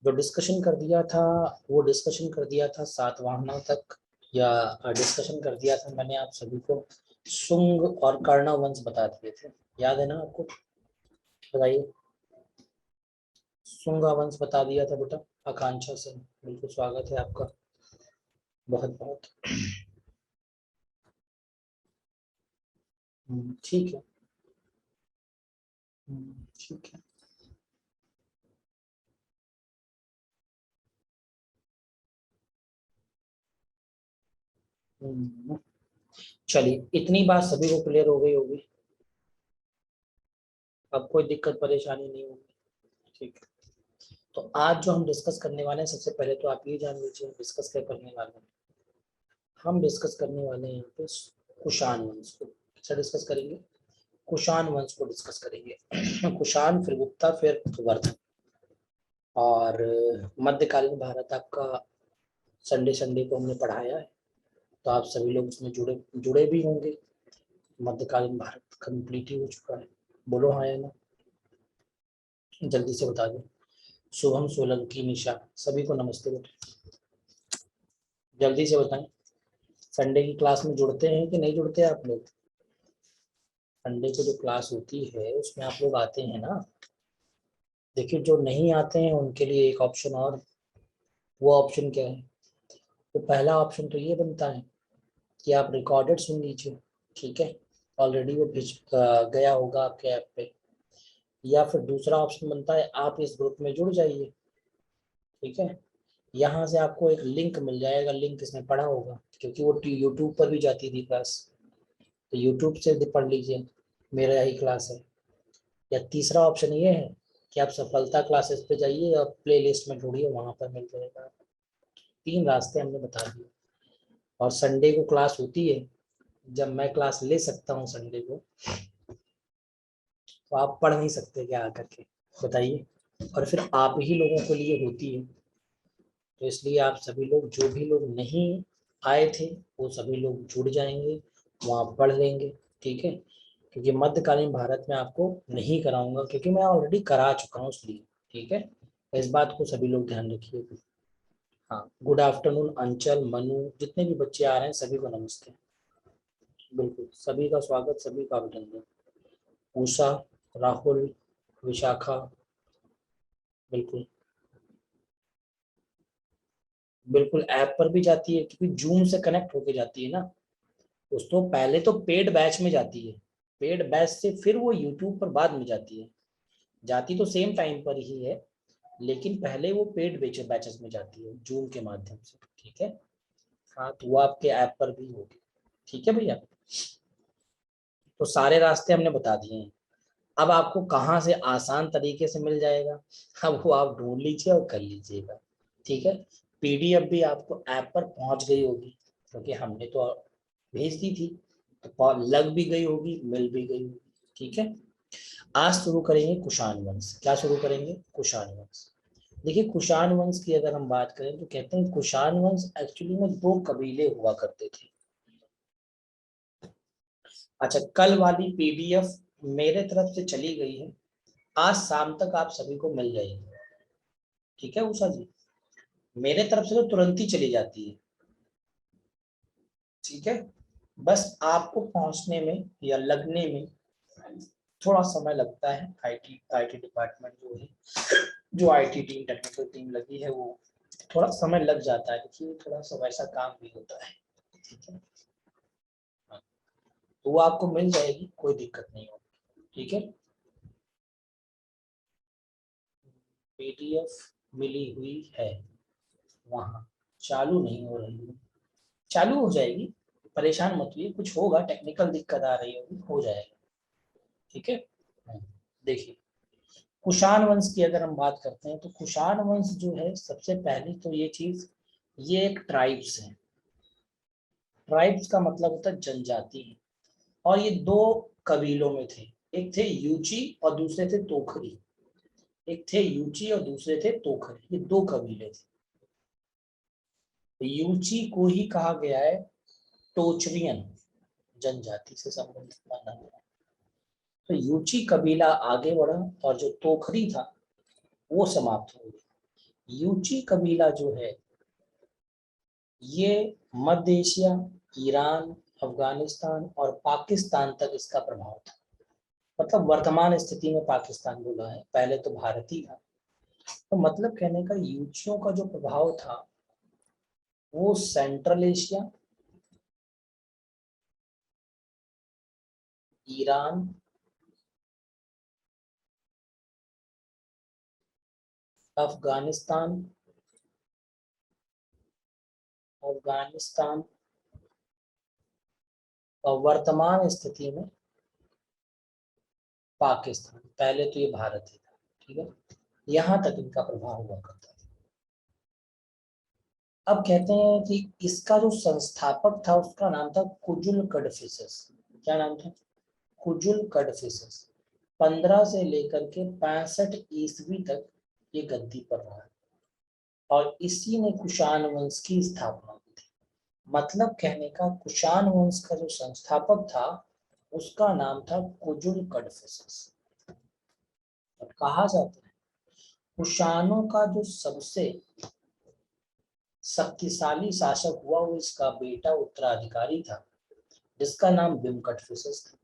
जो डिस्कशन कर दिया था वो डिस्कशन कर दिया था सातवाहनों तक, या डिस्कशन कर दिया था मैंने आप सभी को शुंग और कर्ण वंश बता दिए थे, याद है ना आपको? बताइए। शुंग वंश बता दिया था बेटा आकांक्षा से, बिल्कुल स्वागत है आपका, बहुत बहुत। ठीक है। ठीक है। चलिए, इतनी बात सभी को क्लियर हो गई होगी, अब कोई दिक्कत परेशानी नहीं होगी। ठीक है, तो आज जो हम डिस्कस करने वाले हैं, सबसे पहले तो आप ये जान लीजिए हम डिस्कस क्या करने वाले हैं। हम डिस्कस करने वाले हैं यहाँ पे कुषाण वंश को। कैसा डिस्कस करेंगे? कुषाण वंश को डिस्कस करेंगे। कुषाण, फिर गुप्ता, फिर वर्धन। और मध्यकालीन भारत आपका संडे संडे को हमने पढ़ाया है, तो आप सभी लोग उसमें जुड़े जुड़े भी होंगे। मध्यकालीन भारत कंप्लीट ही हो चुका है, बोलो हाँ या ना, जल्दी से बता दो। शुभम, सोलंकी, निशा, सभी को नमस्ते बेटे, जल्दी से बताएं। संडे की क्लास में जुड़ते हैं कि नहीं जुड़ते आप लोग? संडे को जो क्लास होती है उसमें आप लोग आते हैं ना? देखिए, जो नहीं आते हैं उनके लिए एक ऑप्शन और, वो ऑप्शन क्या है? तो पहला ऑप्शन तो ये बनता है कि आप रिकॉर्डेड सुन लीजिए, ठीक है, ऑलरेडी वो भेज गया होगा आपके ऐप पे। या फिर दूसरा ऑप्शन बनता है आप इस ग्रुप में जुड़ जाइए, ठीक है, यहाँ से आपको एक लिंक मिल जाएगा, लिंक इसमें पढ़ा होगा क्योंकि वो यूट्यूब पर भी जाती थी क्लास, तो यूट्यूब से भी पढ़ लीजिए, मेरा यही क्लास है। या तीसरा ऑप्शन ये है कि आप सफलता क्लासेस पे जाइए और प्ले लिस्ट में ढूंढिए, वहाँ पर मिल जाएगा। तीन रास्ते हमने बता दिए। और संडे को क्लास होती है, जब मैं क्लास ले सकता हूँ संडे को, तो आप पढ़ नहीं सकते क्या आकर के, बताइए? और फिर आप ही लोगों के लिए होती है, तो इसलिए आप सभी लोग, जो भी लोग नहीं आए थे, वो सभी लोग जुड़ जाएंगे, वहाँ पढ़ लेंगे, ठीक है। क्योंकि मध्यकालीन भारत में आपको नहीं कराऊंगा क्योंकि मैं ऑलरेडी करा चुका हूँ, इसलिए, ठीक है। इस बात को सभी लोग ध्यान रखिए। हाँ, गुड आफ्टरनून अंचल, मनु, जितने भी बच्चे आ रहे हैं सभी को नमस्ते, बिल्कुल सभी का स्वागत, सभी का अभिनंदन। उषा, राहुल, विशाखा, बिल्कुल बिल्कुल ऐप पर भी जाती है क्योंकि जूम से कनेक्ट होके जाती है ना दोस्तों। पहले तो पेड बैच में जाती है, पेड बैच से फिर वो यूट्यूब पर बाद में जाती है, जाती तो सेम टाइम पर ही है, लेकिन पहले वो पेड बैचेस में जाती है जूम के माध्यम से, ठीक है। हाँ, तो वो आपके ऐप पर भी होगी, ठीक है भैया। तो सारे रास्ते हमने बता दिए हैं। अब आपको कहाँ से आसान तरीके से मिल जाएगा, अब वो आप ढूंढ लीजिए और कर लीजिएगा, ठीक है। पीडीएफ भी आपको ऐप पर पहुंच गई होगी क्योंकि हमने तो भेज दी थी, तो लग भी गई होगी, मिल भी गई होगी, ठीक है। आज शुरू करेंगे कुषाण वंश। क्या शुरू करेंगे? कुषाण वंश। देखिए, कुषाण वंश की अगर हम बात करें तो कहते हैं कुषाण वंश एक्चुअली में दो कबीले हुआ करते थे। अच्छा, कल वाली पीडीएफ मेरे तरफ से चली गई है, आज शाम तक आप सभी को मिल जाएगी, ठीक है उषा जी। मेरे तरफ से तो तुरंत ही चली जाती है, ठीक है। बस आपको पहुंचने में या लगने में थोड़ा समय लगता है। आईटी आईटी डिपार्टमेंट जो है, जो आईटी टीम, टेक्निकल टीम लगी है, वो थोड़ा समय लग जाता है क्योंकि थोड़ा सा वैसा काम भी होता है, ठीक है। हाँ, तो वो आपको मिल जाएगी, कोई दिक्कत नहीं होगी, ठीक है। पीडीएफ मिली हुई है, वहाँ चालू नहीं हो रही है, चालू हो जाएगी, परेशान मत हुई, कुछ होगा, टेक्निकल दिक्कत आ रही होगी, हो जाएगा, ठीक है। देखिए, कुषाण वंश की अगर हम बात करते हैं तो कुषाण वंश जो है, सबसे पहली तो ये चीज, ये एक ट्राइब्स है। ट्राइब्स का मतलब होता है जनजाति है, और ये दो कबीलों में थे, एक थे यूची और दूसरे थे तोखरी। एक थे यूची और दूसरे थे तोखरी, ये दो कबीले थे। यूची को ही कहा गया है टोचरियन जनजाति से संबंधित माना गया। तो यूची कबीला आगे बढ़ा और जो तोखरी था वो समाप्त हो गया। यूची कबीला जो है ये मध्य एशिया, ईरान, अफगानिस्तान और पाकिस्तान तक इसका प्रभाव था। मतलब वर्तमान स्थिति में पाकिस्तान बोला है, पहले तो भारत ही था। तो मतलब कहने का यूचियों का जो प्रभाव था वो central Asia, Iran, Afghanistan Afghanistan और वर्तमान स्थिति में पाकिस्तान, पहले तो ये भारत ही था। ठीक है, यहां तक इनका प्रभाव हुआ करता था। अब कहते हैं कि इसका जो संस्थापक था उसका नाम था कुजुल कडफिसेस। क्या नाम था? कुजुल कडफिसेस। 15 से लेकर के 65 ईस्वी तक ये गद्दी पर रहा और इसी ने कुषाण वंश की स्थापना की थी। मतलब कहने का कुषाण वंश का जो संस्थापक था उसका नाम था कुजुल कडफिसेस। कहा जाता है कुषाणों का जो सबसे शक्तिशाली शासक हुआ वो इसका बेटा उत्तराधिकारी था जिसका नाम बिम कटफिसेस था।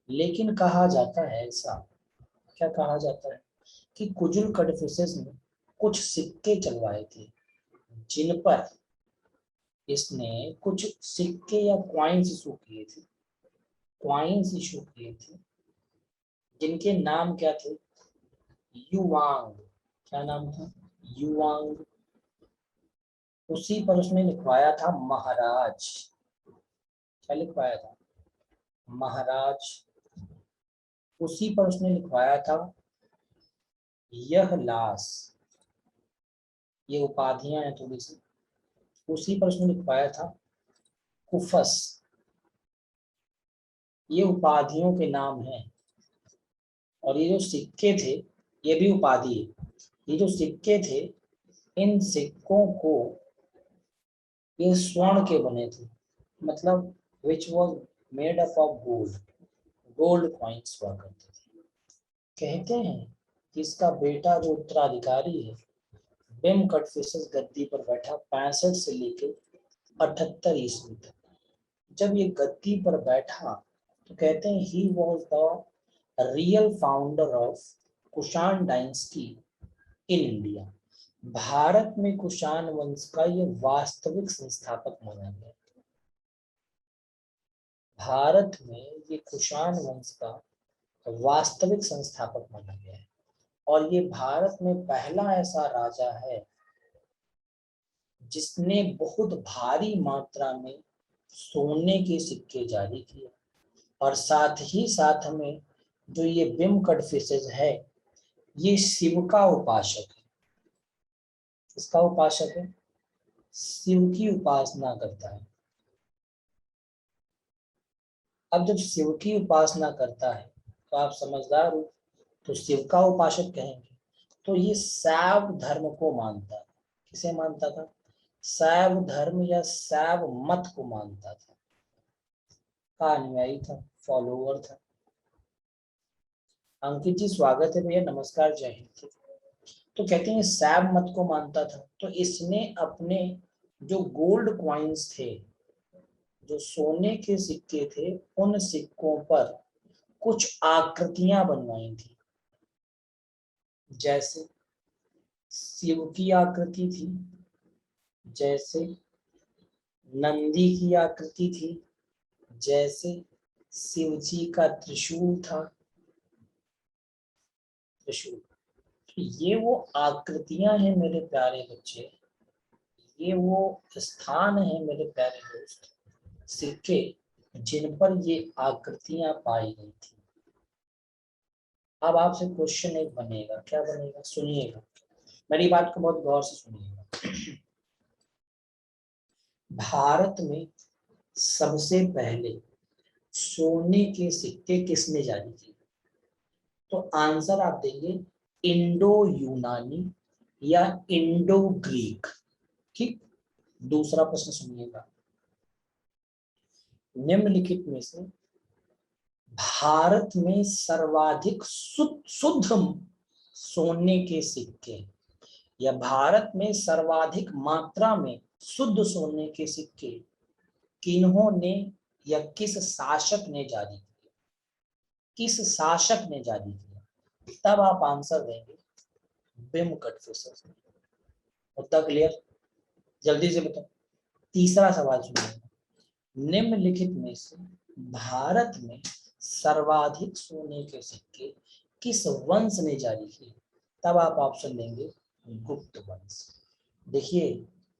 लेकिन कहा जाता है ऐसा, क्या कहा जाता है कि कुजुल कटफिसेस ने कुछ सिक्के चलवाए थे जिन पर इसने कुछ सिक्के या क्वाइंस इशू किए थे जिनके नाम क्या थे? युवांग। क्या नाम था? युवांग। उसी पर उसने लिखवाया था महाराज। क्या लिखवाया था? महाराज। उसी पर उसने लिखवाया था यह लाश। ये उपाधियां हैं थोड़ी सी। उसी पर उसने लिखवाया था कुफस। ये उपाधियों के नाम हैं। और ये जो सिक्के थे ये भी उपाधि है। ये जो सिक्के थे इन सिक्कों को ये स्वर्ण के बने थे। मतलब which was made up of gold. Gold coins हुआ करते थे। कहते हैं कि इसका बेटा जो उत्तराधिकारी है बिम कटफिसेस गद्दी पर बैठा 65 से लेकर 78 ईस्वी तक। जब ये गद्दी पर बैठा तो कहते हैं he was the real founder of Kushan dynasty in India. Bharat में कुषाण वंश का ये वास्तविक संस्थापक माना गया। भारत में ये कुषाण वंश का वास्तविक संस्थापक माना गया है और ये भारत में पहला ऐसा राजा है जिसने बहुत भारी मात्रा में सोने के सिक्के जारी किए। और साथ ही साथ में जो ये बिम कटफिसेस है ये शिव का उपासक है। किसका उपासक है? शिव की उपासना करता है। अब जब शिव की उपासना करता है तो आप समझदार हो, तो शिव का उपासक कहेंगे। तो ये शैव धर्म को मानता है। किसे मानता था? शैव धर्म या शैव मत को मानता था। का अनुयायी था, फॉलोअर था। अंकित जी स्वागत है भैया, नमस्कार, जय हिंद। तो कहते हैं शैव मत को मानता था। तो इसने अपने जो गोल्ड कॉइन्स थे, जो सोने के सिक्के थे, उन सिक्कों पर कुछ आकृतियां बनवाई थी। जैसे शिव की आकृति थी, जैसे नंदी की आकृति थी, जैसे शिव जी का त्रिशूल था। त्रिशूल। तो ये वो आकृतियां हैं मेरे प्यारे बच्चे, ये वो स्थान है मेरे प्यारे दोस्त, सिक्के जिन पर ये आकृतियां पाई गई थी। अब आपसे क्वेश्चन एक बनेगा, क्या बनेगा? सुनिएगा, मेरी बात को बहुत गौर से सुनिएगा। भारत में सबसे पहले सोने के सिक्के किसने जारी किए? तो आंसर आप देंगे इंडो यूनानी या इंडो ग्रीक। ठीक। दूसरा प्रश्न सुनिएगा, निम्नलिखित में से भारत में सर्वाधिक शुद्ध सोने के सिक्के या भारत में सर्वाधिक मात्रा में शुद्ध सोने के सिक्के किन्होंने या किस शासक ने जारी किए, किस शासक ने जारी किया, तब आप आंसर देंगे बिम कटफिशर्स। मुद्दा क्लियर? जल्दी से बताओ। तीसरा सवाल सुनिए, निम्नलिखित में से भारत में सर्वाधिक सोने के सिक्के किस वंश ने जारी किए, तब आप ऑप्शन देंगे गुप्त वंश। देखिए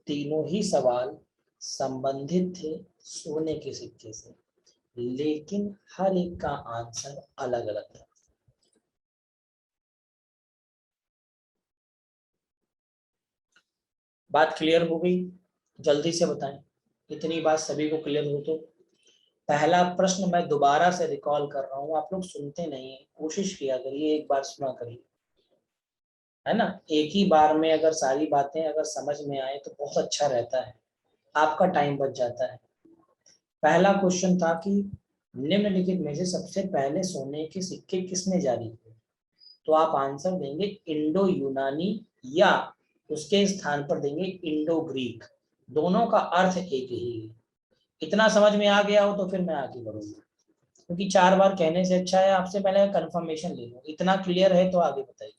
तीनों ही सवाल संबंधित थे सोने के सिक्के से, लेकिन हर एक का आंसर अलग अलग था। बात क्लियर हो गई? जल्दी से बताएं, इतनी बात सभी को क्लियर हो तो। पहला प्रश्न मैं दोबारा से रिकॉल कर रहा हूं, आप लोग सुनते नहीं है, कोशिश किया करिए, एक बार सुना करिए, है ना। एक ही बार में अगर सारी बातें अगर समझ में आए तो बहुत अच्छा रहता है, आपका टाइम बच जाता है। पहला क्वेश्चन था कि निम्नलिखित में से सबसे पहले सोने के सिक्के किसने जारी किए, तो आप आंसर देंगे इंडो यूनानी या उसके स्थान पर देंगे इंडो ग्रीक। दोनों का अर्थ एक ही है। इतना समझ में आ गया हो तो फिर मैं आगे बढ़ूंगा, क्योंकि 4 बार कहने से अच्छा है आपसे पहले कंफर्मेशन ले लो। इतना क्लियर है तो आगे बताइए।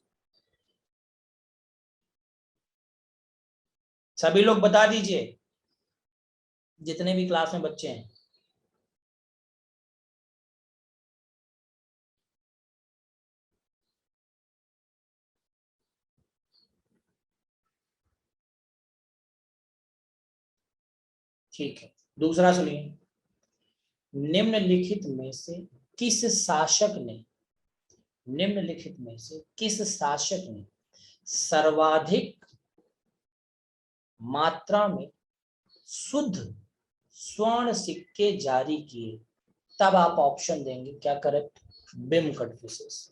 सभी लोग बता दीजिए, जितने भी क्लास में बच्चे हैं। ठीक है, दूसरा सुनिए, निम्नलिखित में से किस शासक ने, निम्नलिखित में से किस शासक ने सर्वाधिक मात्रा में शुद्ध स्वर्ण सिक्के जारी किए, तब आप ऑप्शन देंगे क्या करेक्ट, बिम कटफिशर्स।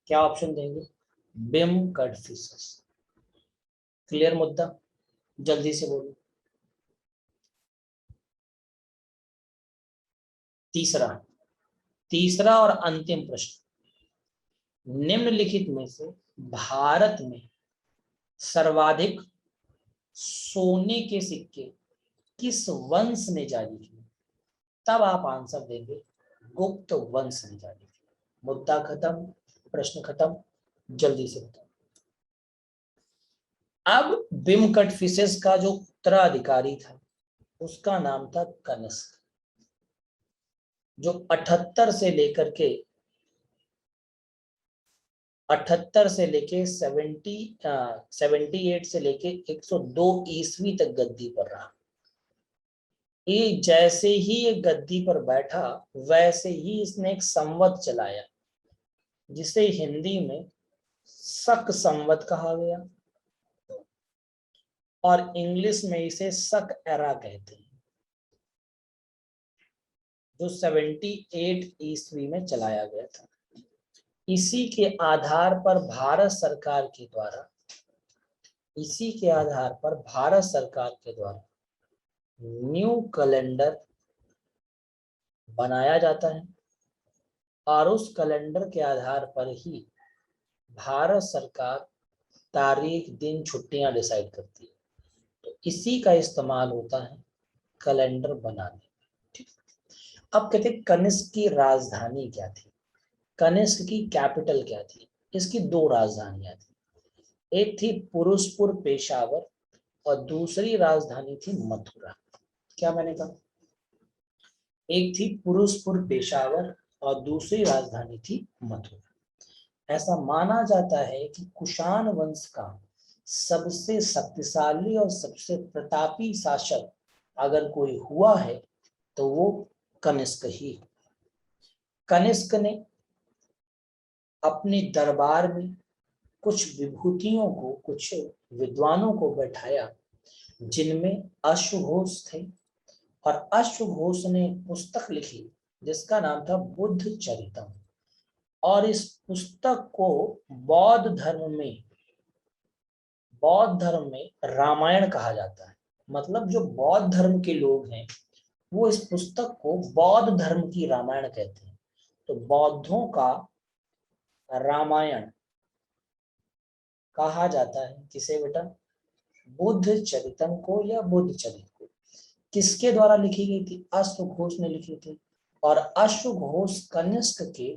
क्या ऑप्शन देंगे, बिम कटफिशर्स। क्लियर मुद्दा? जल्दी से बोलो। तीसरा, तीसरा और अंतिम प्रश्न, निम्नलिखित में से भारत में सर्वाधिक सोने के सिक्के किस वंश ने जारी किए, तब आप आंसर देंगे गुप्त वंश ने जारी किया। मुद्दा खत्म, प्रश्न खत्म, जल्दी से बताओ। अब बिम कट फिशेस का जो उत्तराधिकारी था उसका नाम था कनिष्क, जो 78 से लेकर के 78 से लेके 78 से लेके 102 ईस्वी तक गद्दी पर रहा। ये जैसे ही ये गद्दी पर बैठा वैसे ही इसने एक संवत चलाया, जिसे हिंदी में शक संवत कहा गया और इंग्लिश में इसे शक एरा कहते हैं, जो 78 ईस्वी में चलाया गया था। इसी के आधार पर भारत सरकार के द्वारा, इसी के आधार पर भारत सरकार के द्वारा न्यू कैलेंडर बनाया जाता है और उस कैलेंडर के आधार पर ही भारत सरकार तारीख, दिन, छुट्टियां डिसाइड करती है। तो इसी का इस्तेमाल होता है कैलेंडर बनाने में। ठीक। अब कहते हैं कनिष्क की राजधानी क्या थी, कनिष्क की कैपिटल क्या थी। इसकी 2 राजधानियां थी, एक थी पुरुषपुर पेशावर और दूसरी राजधानी थी मथुरा। क्या मैंने कहा, एक थी पुरुषपुर पेशावर और दूसरी राजधानी थी मथुरा। ऐसा माना जाता है कि कुषाण वंश का सबसे शक्तिशाली और सबसे प्रतापी शासक अगर कोई हुआ है तो वो कनिष्क ही। कनिष्क ने अपने दरबार में कुछ विभूतियों को, कुछ विद्वानों को बैठाया जिनमें अश्वघोष थे, और अश्वघोष ने पुस्तक लिखी जिसका नाम था बुद्ध चरितम। और इस पुस्तक को बौद्ध धर्म में रामायण कहा जाता है। मतलब जो बौद्ध धर्म के लोग हैं वो इस पुस्तक को बौद्ध धर्म की रामायण कहते हैं। तो बौद्धों का रामायण कहा जाता है। किसे बेटा? बुद्ध चरितम को या बुद्ध चरित को। किसके द्वारा लिखी गई थी? अश्वघोष ने लिखी थी। और अश्वघोष कनिष्क के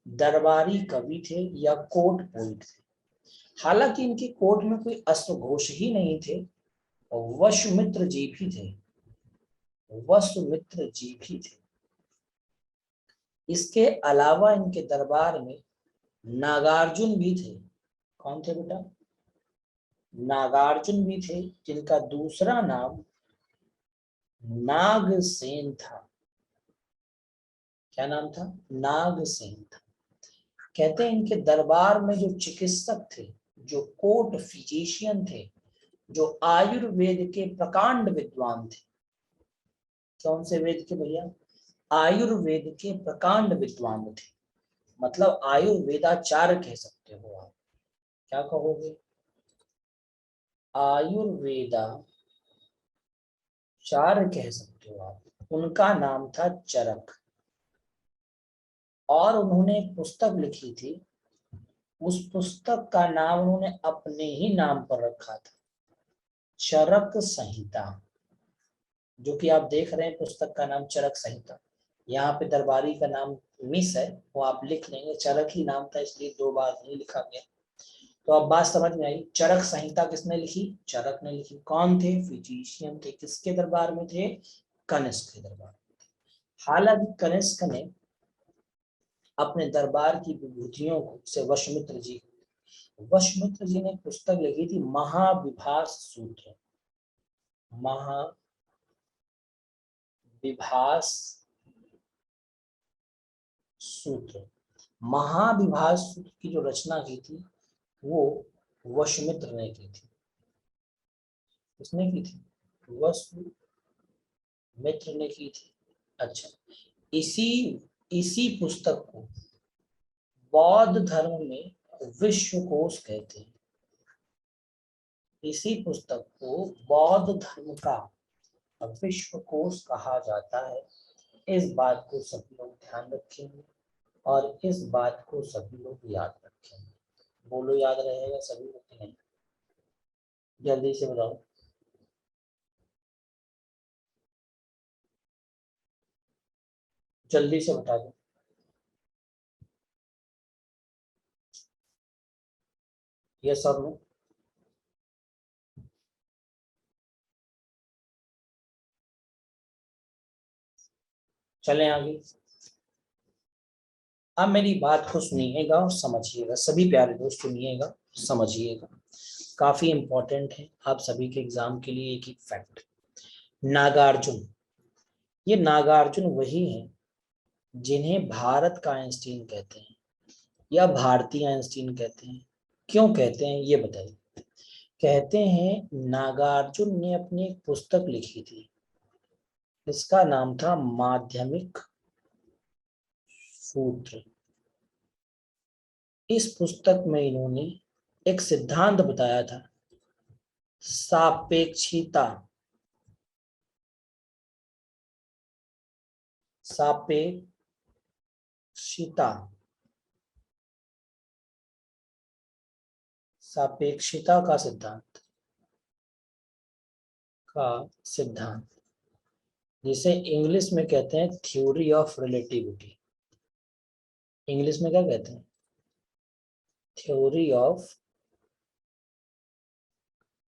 दरबारी कवि थे या कोर्ट पोइट थे। हालांकि इनके कोर्ट में कोई अश्वघोष ही नहीं थे, वसुमित्र जी भी थे, वसुमित्र जी भी थे। इसके अलावा इनके दरबार में नागार्जुन भी थे। कौन थे बेटा? नागार्जुन भी थे, जिनका दूसरा नाम नागसेन था। क्या नाम था? नागसेन था। कहते हैं इनके दरबार में जो चिकित्सक थे, जो कोर्ट फिजिशियन थे, जो आयुर्वेद के प्रकांड विद्वान थे। कौन से वेद के भैया? आयुर्वेद के प्रकांड विद्वान थे। मतलब आयुर्वेदाचार्य कह सकते हो आप। क्या कहोगे? आयुर्वेदाचार्य कह सकते हो आप। उनका नाम था चरक। और उन्होंने एक पुस्तक लिखी थी, उस पुस्तक का नाम उन्होंने अपने ही नाम पर रखा था, चरक संहिता। जो कि आप देख रहे हैं, पुस्तक का नाम चरक संहिता। यहाँ पे दरबारी का नाम मिस है, वो आप लिख लेंगे, चरक ही नाम था इसलिए दो बार नहीं लिखा गया। तो अब बात समझ में आई। चरक संहिता किसने लिखी? चरक ने लिखी। कौन थे? फिजिशियन थे। किसके दरबार में थे? कनिष्क के दरबार। हालांकि कनिष्क ने अपने दरबार की विभूतियों को से वसुमित्र जी ने पुस्तक लिखी थी, महाविभास सूत्र। महाविभास सूत्र। महाविभास सूत्र की जो रचना की थी वो वसुमित्र ने की थी। किसने की थी? वसुमित्र ने की थी। अच्छा, इसी पुस्तक को बौद्ध धर्म में विश्वकोश कहते हैं। इसी पुस्तक को बौद्ध धर्म का विश्वकोश कहा जाता है। इस बात को सभी लोग ध्यान रखेंगे और इस बात को सभी लोग याद रखेंगे। बोलो, याद रहेगा सभी लोग कि नहीं? जल्दी से बताओ। जल्दी से बता दो। ये सब लोग चलें आगे। अब मेरी बात को सुनिएगा और समझिएगा, सभी प्यारे दोस्त सुनिएगा, समझिएगा। काफी इंपॉर्टेंट है आप सभी के एग्जाम के लिए। एक फैक्ट, नागार्जुन, ये नागार्जुन वही हैं जिन्हें भारत का आइंस्टीन कहते हैं या भारतीय आइंस्टीन कहते हैं। क्यों कहते हैं ये बताइए। कहते हैं नागार्जुन ने अपनी एक पुस्तक लिखी थी, इसका नाम था माध्यमिक सूत्र। इस पुस्तक में इन्होंने एक सिद्धांत बताया था, सापेक्षिता। सापेक्षिता सापेक्षिता का सिद्धांत जिसे इंग्लिश में कहते हैं थ्योरी ऑफ रिलेटिविटी। इंग्लिश में क्या कहते हैं? Theory of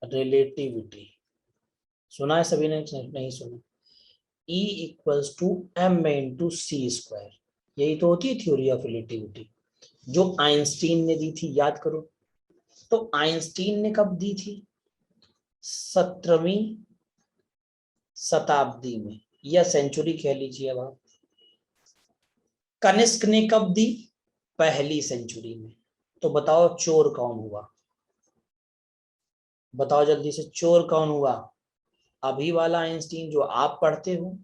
relativity. सुना है सभी ने? नहीं सुना? E equals to M into C square, यही तो होती है थ्योरी ऑफ रिलेटिविटी, जो आइंस्टीन ने दी थी। याद करो। तो आइंस्टीन ने कब दी थी? 17वीं शताब्दी में, या सेंचुरी कह लीजिए। अब आप, कनिष्क ने कब दी? पहली सेंचुरी में। तो बताओ चोर कौन हुआ? बताओ जल्दी से, चोर कौन हुआ? अभी वाला आइंस्टीन जो आप पढ़ते हो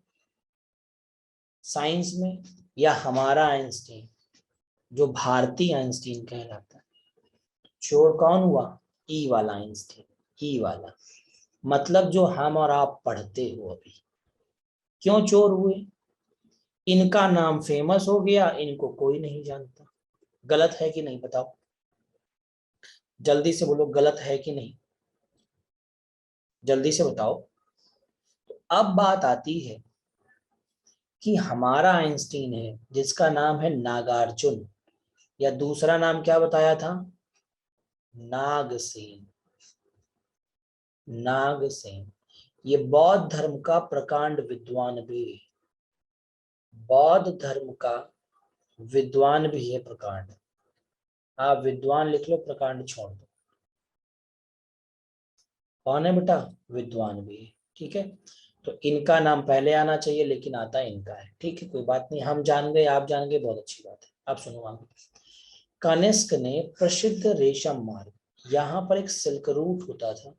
साइंस में, या हमारा आइंस्टीन जो भारतीय आइंस्टीन कहलाता है? चोर कौन हुआ? ई वाला आइंस्टीन, ई वाला। मतलब जो हम और आप पढ़ते हो अभी। क्यों चोर हुए? इनका नाम फेमस हो गया, इनको कोई नहीं जानता। गलत है कि नहीं बताओ? जल्दी से बोलो गलत है कि नहीं, जल्दी से बताओ। तो अब बात आती है कि हमारा आइंस्टीन है जिसका नाम है नागार्जुन, या दूसरा नाम क्या बताया था, नागसेन। नागसेन ये बौद्ध धर्म का प्रकांड विद्वान भी है, बौद्ध धर्म का विद्वान भी है प्रकांड। आप विद्वान लिख लो, प्रकांड छोड़ दो। कौन है बेटा, विद्वान भी है, ठीक है। तो इनका नाम पहले आना चाहिए लेकिन आता इनका है, ठीक है, कोई बात नहीं, हम जान गए, आप जान गए, बहुत अच्छी बात है। आप सुनो आगे। कनिष्क ने प्रसिद्ध रेशम मार्ग, यहाँ पर एक सिल्क रूट होता था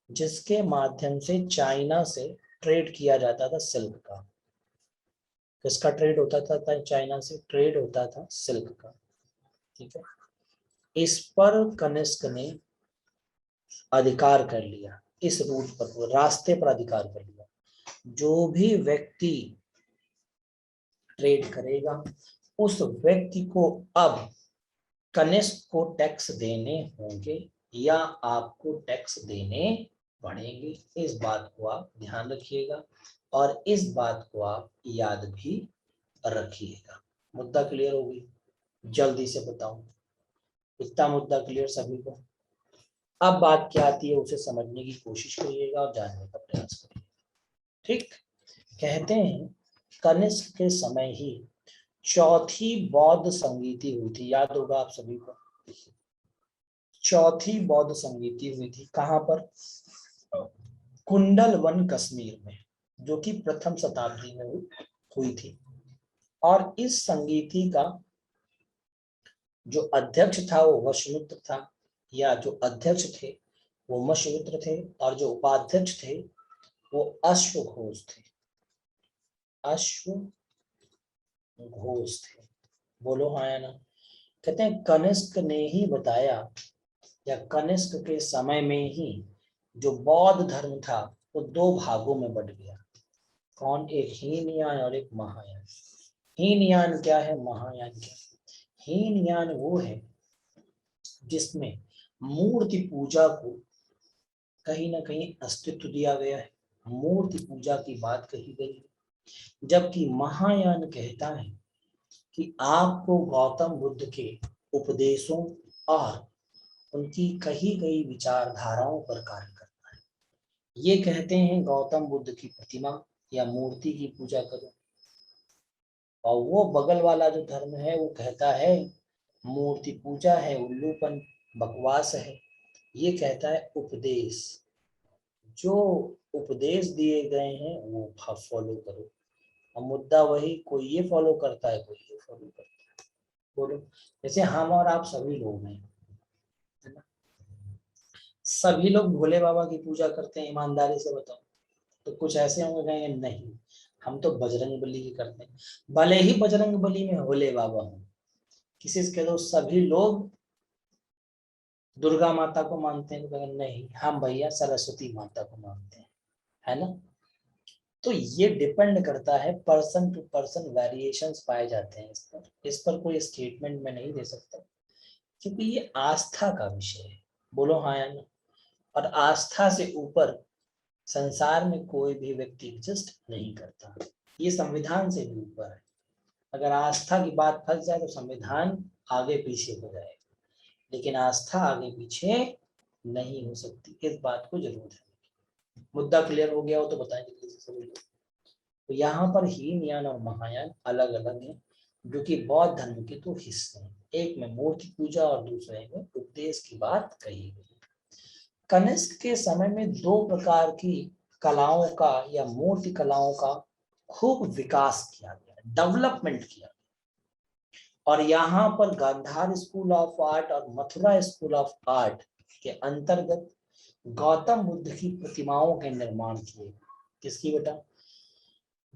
जिसके माध्यम से चाइना से ट्रेड किया जाता था सिल्क का। किसका ट्रेड होता था, चाइना से ट्रेड होता था सिल्क का, ठीक है। इस पर कनिष्क ने अधिकार कर लिया, इस रूट पर, रास्ते पर अधिकार कर लिया। जो भी व्यक्ति ट्रेड करेगा उस व्यक्ति को अब कनिष्क को टैक्स देने होंगे या आपको टैक्स देने पड़ेंगे। इस बात को आप ध्यान रखिएगा और इस बात को आप याद भी रखिएगा। मुद्दा क्लियर हो गई, जल्दी से बताओ, इतना मुद्दा क्लियर सभी को। अब बात क्या आती है उसे समझने की कोशिश करिएगा और जानने का प्रयास करिएगा, ठीक। कहते हैं कनिष्क के समय ही चौथी बौद्ध संगीति हुई थी, याद होगा आप सभी को। चौथी बौद्ध संगीति हुई थी कहां पर, कुंडलवन कश्मीर में, जो कि प्रथम शताब्दी में हुई थी। और इस संगीति का जो अध्यक्ष था वो वशमित्र था, या जो अध्यक्ष थे वो वशमित्र थे, और जो उपाध्यक्ष थे वो अश्वघोष थे, अश्वघोष थे। बोलो हाँ या ना। कहते हैं कनिष्क ने ही बताया, या कनिष्क के समय में ही जो बौद्ध धर्म था वो दो भागों में बंट गया। कौन, एक हीनयान और एक महायान। हीनयान क्या है, महायान क्या है। हीनयान वो है जिसमें मूर्ति पूजा को कहीं ना कहीं अस्तित्व दिया गया है, मूर्ति पूजा की बात कही गई है। जबकि महायान कहता है कि आपको गौतम बुद्ध के उपदेशों और उनकी कही गई विचारधाराओं पर कार्य करना है। ये कहते हैं गौतम बुद्ध की प्रतिमा या मूर्ति की पूजा करो, और वो बगल वाला जो धर्म है वो कहता है मूर्ति पूजा है, उल्लूपन, बकवास है। ये कहता है उपदेश, जो उपदेश दिए गए हैं वो फॉलो करो। और मुद्दा वही, कोई ये फॉलो करता है, कोई ये फॉलो करता है। बोलो, जैसे हम और आप सभी लोग हैं, है ना, सभी लोग भोले बाबा की पूजा करते हैं, ईमानदारी से बताओ। तो कुछ ऐसे होंगे कहेंगे नहीं हम तो बजरंग बली की करते हैं, भले ही बजरंग बली में भोले बाबा हो। किसी से कह दो सभी लोग दुर्गा माता को मानते हैं, तो नहीं हम भैया सरस्वती माता को मानते हैं, है ना। तो ये डिपेंड करता है, पर्सन टू पर्सन वेरिएशंस पाए जाते हैं। इस पर कोई स्टेटमेंट मैं नहीं दे सकता क्योंकि ये आस्था का विषय है। बोलो हाँ या ना। और आस्था से ऊपर संसार में कोई भी व्यक्ति एग्जिस्ट नहीं करता, ये संविधान से भी ऊपर है। अगर आस्था की बात फंस जाए तो संविधान आगे पीछे हो जाएगा, लेकिन आस्था आगे पीछे नहीं हो सकती। इस बात को जरूर है। मुद्दा क्लियर हो गया हो तो बताएं जल्दी से सभी लोग। तो यहाँ पर हीनयान और महायान अलग अलग हैं, जो कि बौद्ध धर्म के दो हिस्से हैं। एक में मूर्ति पूजा और दूसरे में उपदेश की बात कही गई। कनिष्क के समय में दो प्रकार की कलाओं का या मूर्ति कलाओं का खूब विकास किया गया, डेवलपमेंट किया गया। और यहाँ पर गांधार स्कूल ऑफ आर्ट और मथुरा स्कूल ऑफ आर्ट के अंतर्गत गौतम बुद्ध की प्रतिमाओं के निर्माण किए। किसकी बेटा,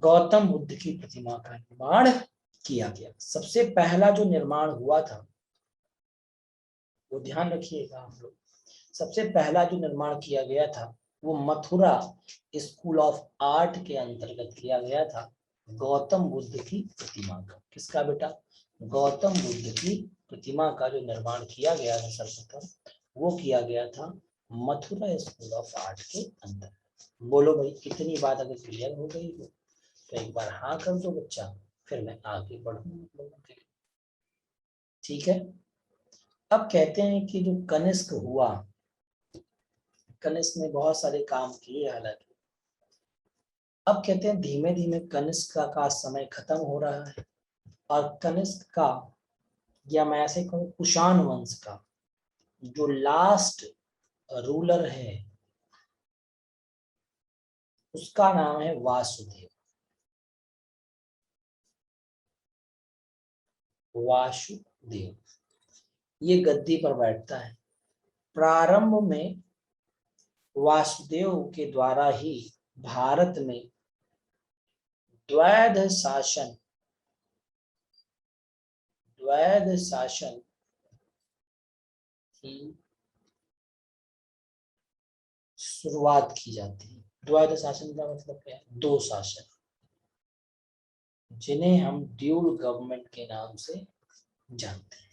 गौतम बुद्ध की प्रतिमा का निर्माण किया गया। सबसे पहला जो निर्माण हुआ था वो ध्यान रखिएगा हम लोग, सबसे पहला जो निर्माण किया गया था वो मथुरा स्कूल ऑफ आर्ट के अंतर्गत किया गया था, गौतम बुद्ध की प्रतिमा का। किसका बेटा, गौतम बुद्ध की प्रतिमा का जो निर्माण किया गया था सर्वप्रथम, वो किया गया था मथुरा स्कूल ऑफ आर्ट के अंदर। बोलो भाई, कितनी बात अगर क्लियर हो गई हो तो एक बार हाँ कर दो बच्चा, फिर मैं आगे बढ़ूंगा आप लोगों के लिए। ठीक है, अब कहते हैं कि जो कनिष्क हुआ, कनिष्क ने बहुत सारे काम किए हालांकि, अब कहते हैं धीमे धीमे कनिष्क का समय खत्म हो रहा है, और कनिष्क का, या मैं ऐसे कहूँ कुषाण वंश का जो लास्ट रूलर है उसका नाम है वासुदेव। वासुदेव ये गद्दी पर बैठता है। प्रारंभ में वासुदेव के द्वारा ही भारत में द्वैध शासन की शुरुआत की जाती है। द्वैध शासन का मतलब क्या है? दो शासन, जिन्हें हम ड्यूल गवर्नमेंट के नाम से जानते हैं।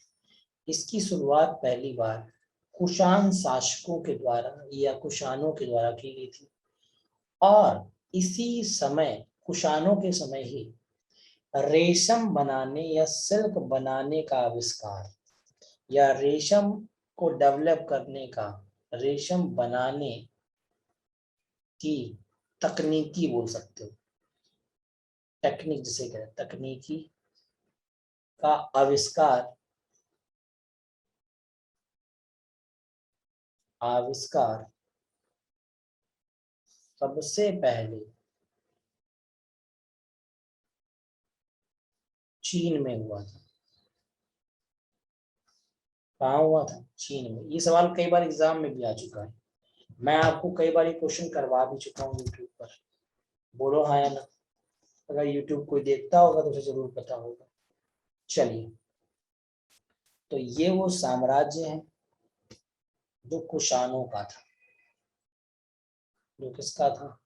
इसकी शुरुआत पहली बार कुषाण शासकों के द्वारा या कुषाणों के द्वारा की गई थी, और इसी समय कुषाणों के समय ही रेशम बनाने या सिल्क बनाने का आविष्कार, या रेशम को डेवलप करने का, रेशम बनाने की तकनीकी बोल सकते हो, टेक्निक जिसे कहते हैं, तकनीकी का आविष्कार सबसे पहले चीन में हुआ था। कहाँ हुआ था? चीन में। ये सवाल कई बार एग्जाम में भी आ चुका है, मैं आपको कई बार ये क्वेश्चन करवा भी चुका हूँ यूट्यूब पर। बोलो हाँ या ना, अगर यूट्यूब कोई देखता होगा तो उसे जरूर पता होगा। चलिए, तो ये वो साम्राज्य है जो कुषाणों का था। जो किसका था?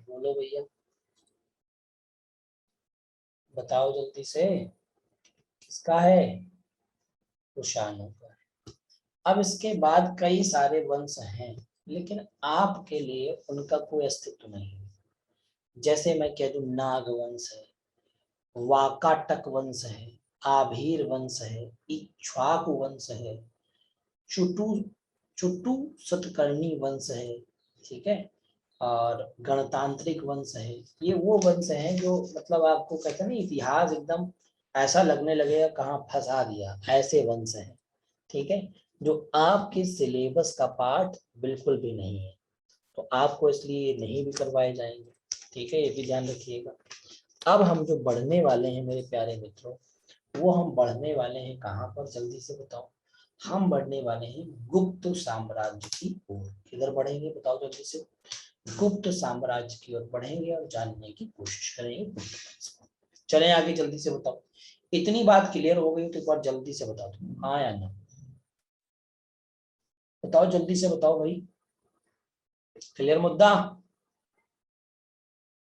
बोलो भैया, बताओ जल्दी से, किसका है? कुषाणों का। अब इसके बाद कई सारे वंश हैं, लेकिन आपके लिए उनका कोई अस्तित्व नहीं है। जैसे मैं कह दूं नाग वंश है, वाकाटक वंश है, आभीर वंश है, इक्ष्वाकु वंश है, चुटू चुटू सतकर्णी वंश है, ठीक है, और गणतांत्रिक वंश है। ये वो वंश हैं जो मतलब आपको कहते हैं ना, इतिहास एकदम ऐसा लगने लगेगा कहाँ फंसा दिया, ऐसे वंश हैं। ठीक है, जो आपके सिलेबस का पार्ट बिल्कुल भी नहीं है, तो आपको इसलिए नहीं भी करवाए जाएंगे। ठीक है, ये भी ध्यान रखिएगा। अब हम जो बढ़ने वाले हैं मेरे प्यारे मित्रों, वो हम बढ़ने वाले हैं कहाँ पर, जल्दी से बताओ। हम बढ़ने वाले हैं गुप्त साम्राज्य की ओर। किधर बढ़ेंगे बताओ जल्दी से? गुप्त साम्राज्य की ओर बढ़ेंगे और जानने की कोशिश करेंगे। चलें आगे, जल्दी से बताओ। इतनी बात क्लियर हो गई तो एक बार जल्दी से बता दो हाँ या ना। बताओ जल्दी से बताओ भाई, क्लियर मुद्दा?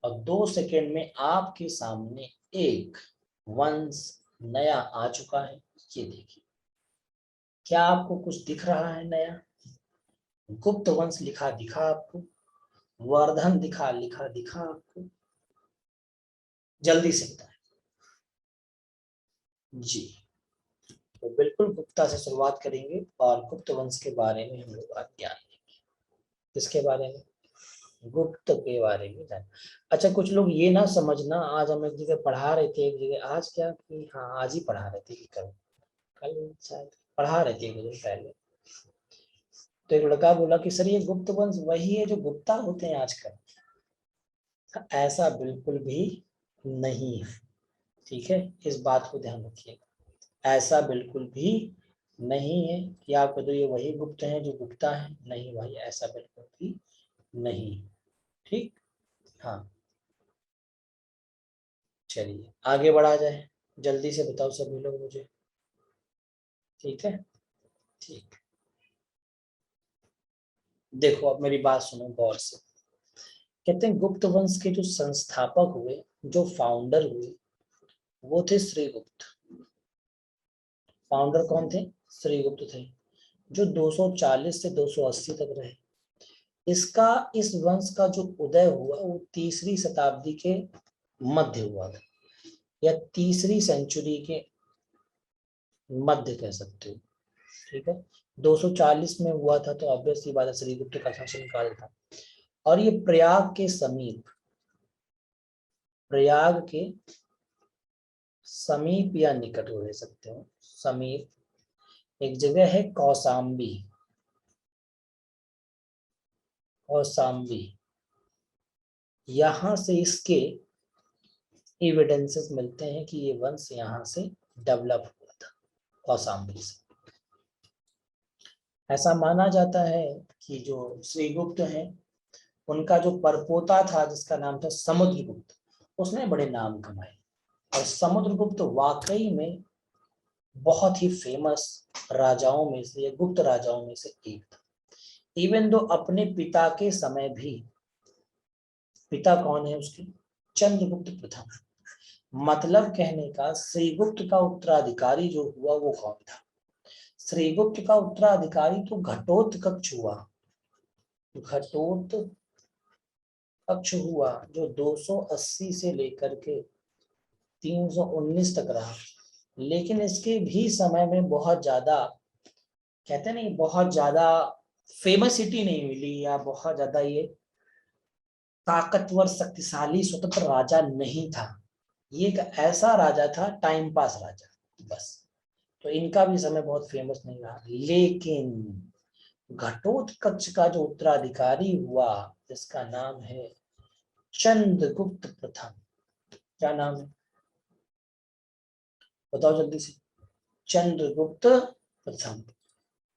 और 2 सेकेंड में आपके सामने एक वंश नया आ चुका है। ये देखिए, क्या आपको कुछ दिख रहा है नया? गुप्त वंश लिखा दिखा आपको? वर्धन लिखा दिखा आपको? जल्दी से बताएं जी। तो बिल्कुल गुप्ता से शुरुआत करेंगे और गुप्त वंश के बारे में हम लोग आज ज्ञान लेंगे। किसके बारे में? गुप्त के बारे में जान। अच्छा, कुछ लोग ये ना समझना, आज हम एक जगह पढ़ा रहे थे, एक जगह आज क्या कि हाँ आज ही पढ़ा रहे थे कि कल, कल शायद पढ़ा रहे थे एक दिन पहले। तो एक लड़का बोला कि सर ये गुप्त वंश वही है जो गुप्ता होते हैं आजकल। ऐसा बिल्कुल भी नहीं है। ठीक है, इस बात को ध्यान रखिएगा। ऐसा बिल्कुल भी नहीं है कि आप कह दो ये वही गुप्त हैं जो गुप्ता है। नहीं भाई, ऐसा बिल्कुल भी नहीं। ठीक, हाँ। चलिए आगे बढ़ा जाए, जल्दी से बताओ सभी लोग मुझे। ठीक है, ठीक। देखो अब मेरी बात सुनो गौर से। कहते हैं गुप्त वंश के जो संस्थापक हुए, जो फाउंडर हुए, वो थे श्रीगुप्त। फाउंडर कौन थे? श्रीगुप्त थे, जो 240 से 280 तक रहे। इसका इस वंश का जो उदय हुआ वो तीसरी शताब्दी के मध्य हुआ था, या तीसरी सेंचुरी के मध्य कह सकते हो। ठीक है, 240 में हुआ था, तो ऑब्वियस सी बात है श्रीगुप्त का शासनकाल था। और ये प्रयाग के समीप, प्रयाग के समीप या निकट हो रह सकते हो, समीप एक जगह है कौशाम्बी, कौशाम्बी, यहां से इसके एविडेंसेस मिलते हैं कि ये वंश यहाँ से डेवलप हुआ था, कौशाम्बी से। ऐसा माना जाता है कि जो श्रीगुप्त हैं उनका जो परपोता था जिसका नाम था समुद्रगुप्त, उसने बड़े नाम कमाए। और समुद्रगुप्त वाकई में बहुत ही फेमस राजाओं में से, गुप्त राजाओं में से एक था। इवन दो अपने पिता के समय भी, पिता कौन है उसके? चंद्रगुप्त प्रथम। मतलब कहने का श्रीगुप्त का उत्तराधिकारी जो हुआ वो कौन था? श्रीगुप्त का उत्तराधिकारी तो घटोत्कच हुआ, घटोत्कच हुआ, जो 280 से लेकर के 319 तक रहा। लेकिन इसके भी समय में बहुत ज्यादा, कहते नहीं, बहुत ज्यादा फेमसिटी नहीं मिली, या बहुत ज्यादा ये ताकतवर शक्तिशाली स्वतंत्र राजा नहीं था। ये एक ऐसा राजा था, टाइम पास राजा बस। तो इनका भी समय बहुत फेमस नहीं रहा। लेकिन घटोत्कच का जो उत्तराधिकारी हुआ जिसका नाम है चंद्रगुप्त प्रथम, क्या नाम है बताओ जल्दी से? चंद्रगुप्त प्रथम।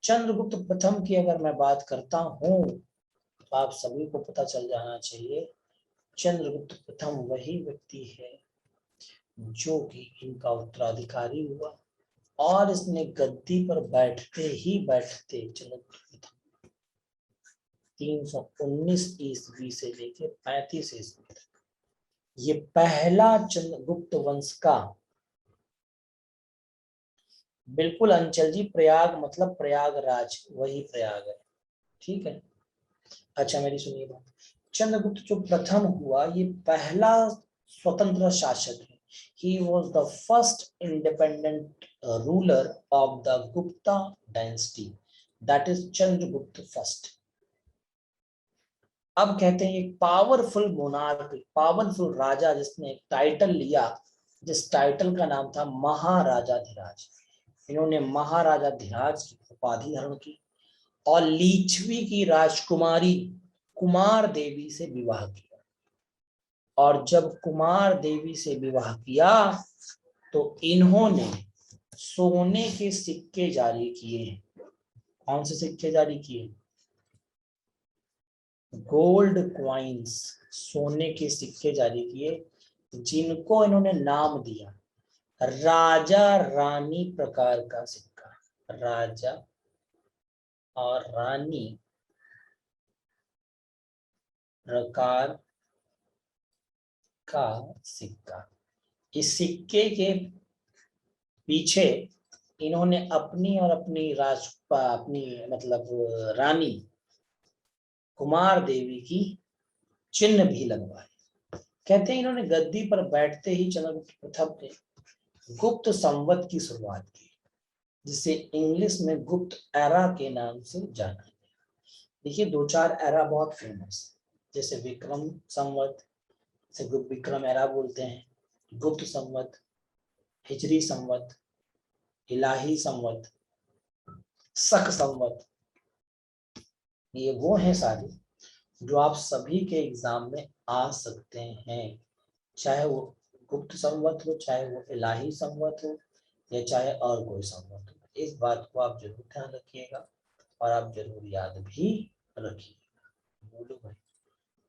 चंद्रगुप्त प्रथम की अगर मैं बात करता हूं तो आप सभी को पता चल जाना चाहिए, चंद्रगुप्त प्रथम वही व्यक्ति है जो कि इनका उत्तराधिकारी हुआ, और इसने गद्दी पर बैठते ही बैठते चंद्रगुप्त प्रथम 319 ईस्वी से लेकर 35 ईस्वी तक ये पहला चंद्रगुप्त वंश का, बिल्कुल अंचल जी, प्रयाग मतलब प्रयागराज, वही प्रयाग है। ठीक है, अच्छा मेरी सुनिए बात। चंद्रगुप्त जो प्रथम हुआ ये पहला स्वतंत्र शासक है। He was the first independent ruler of the Gupta dynasty, that is Chandragupta first. अब कहते हैं एक पावरफुल मोनार्क, पावरफुल राजा जिसने एक टाइटल लिया, जिस टाइटल का नाम था महाराजाधिराज। इन्होंने महाराजाधिराज की उपाधि धारण की और लीच्छवी की राजकुमारी कुमार देवी से विवाह किया। और जब कुमार देवी से विवाह किया तो इन्होंने सोने के सिक्के जारी किए। कौन से सिक्के जारी किए? गोल्ड क्वाइंस, सोने के सिक्के जारी किए, जिनको इन्होंने नाम दिया राजा रानी प्रकार का सिक्का। राजा और रानी प्रकार का सिक्का। इस सिक्के के पीछे इन्होंने अपनी और अपनी अपनी मतलब रानी कुमार देवी की चिन्ह भी लगवाए। कहते हैं इन्होंने गद्दी पर बैठते ही चंद्रगुप्त प्रथम ने गुप्त संवत की शुरुआत की, जिसे इंग्लिश में गुप्त एरा के नाम से जाना गया। देखिए दो चार एरा बहुत फेमस, जैसे विक्रम संवत से विक्रम एरा बोलते हैं, गुप्त संवत, हिजरी संवत, इलाही संवत, शक संवत। ये वो हैं सारे जो आप सभी के एग्जाम में आ सकते हैं, चाहे वो गुप्त संवत हो, चाहे वो इलाही संवत हो, या चाहे और कोई संवत हो। इस बात को आप जरूर ध्यान रखिएगा और आप जरूर याद भी रखिएगा। बोलो भाई,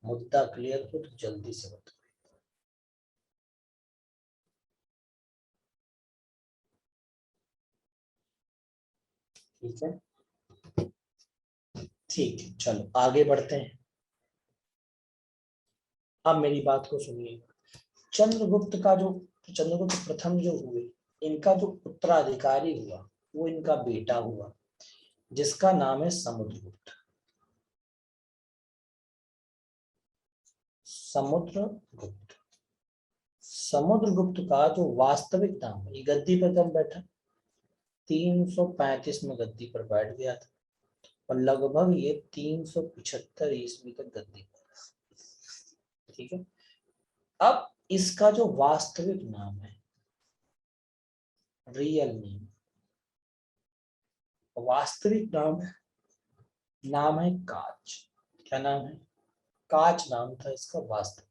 मुद्दा क्लियर हो तो जल्दी से बताओ। ठीक है, ठीक है, चलो आगे बढ़ते हैं। अब मेरी बात को सुनिए। चंद्रगुप्त प्रथम जो हुए, इनका जो उत्तराधिकारी हुआ वो इनका बेटा हुआ जिसका नाम है समुद्रगुप्त। समुद्रगुप्त। समुद्रगुप्त का जो वास्तविक नाम है, ये गद्दी पर कब बैठा? 335 में गद्दी पर बैठ गया था और लगभग ये 375 ईस्वी तक गद्दी पर। ठीक है, अब इसका जो वास्तविक नाम है, रियल नेम, वास्तविक नाम है काच। क्या नाम है? काच नाम था इसका वास्तविक।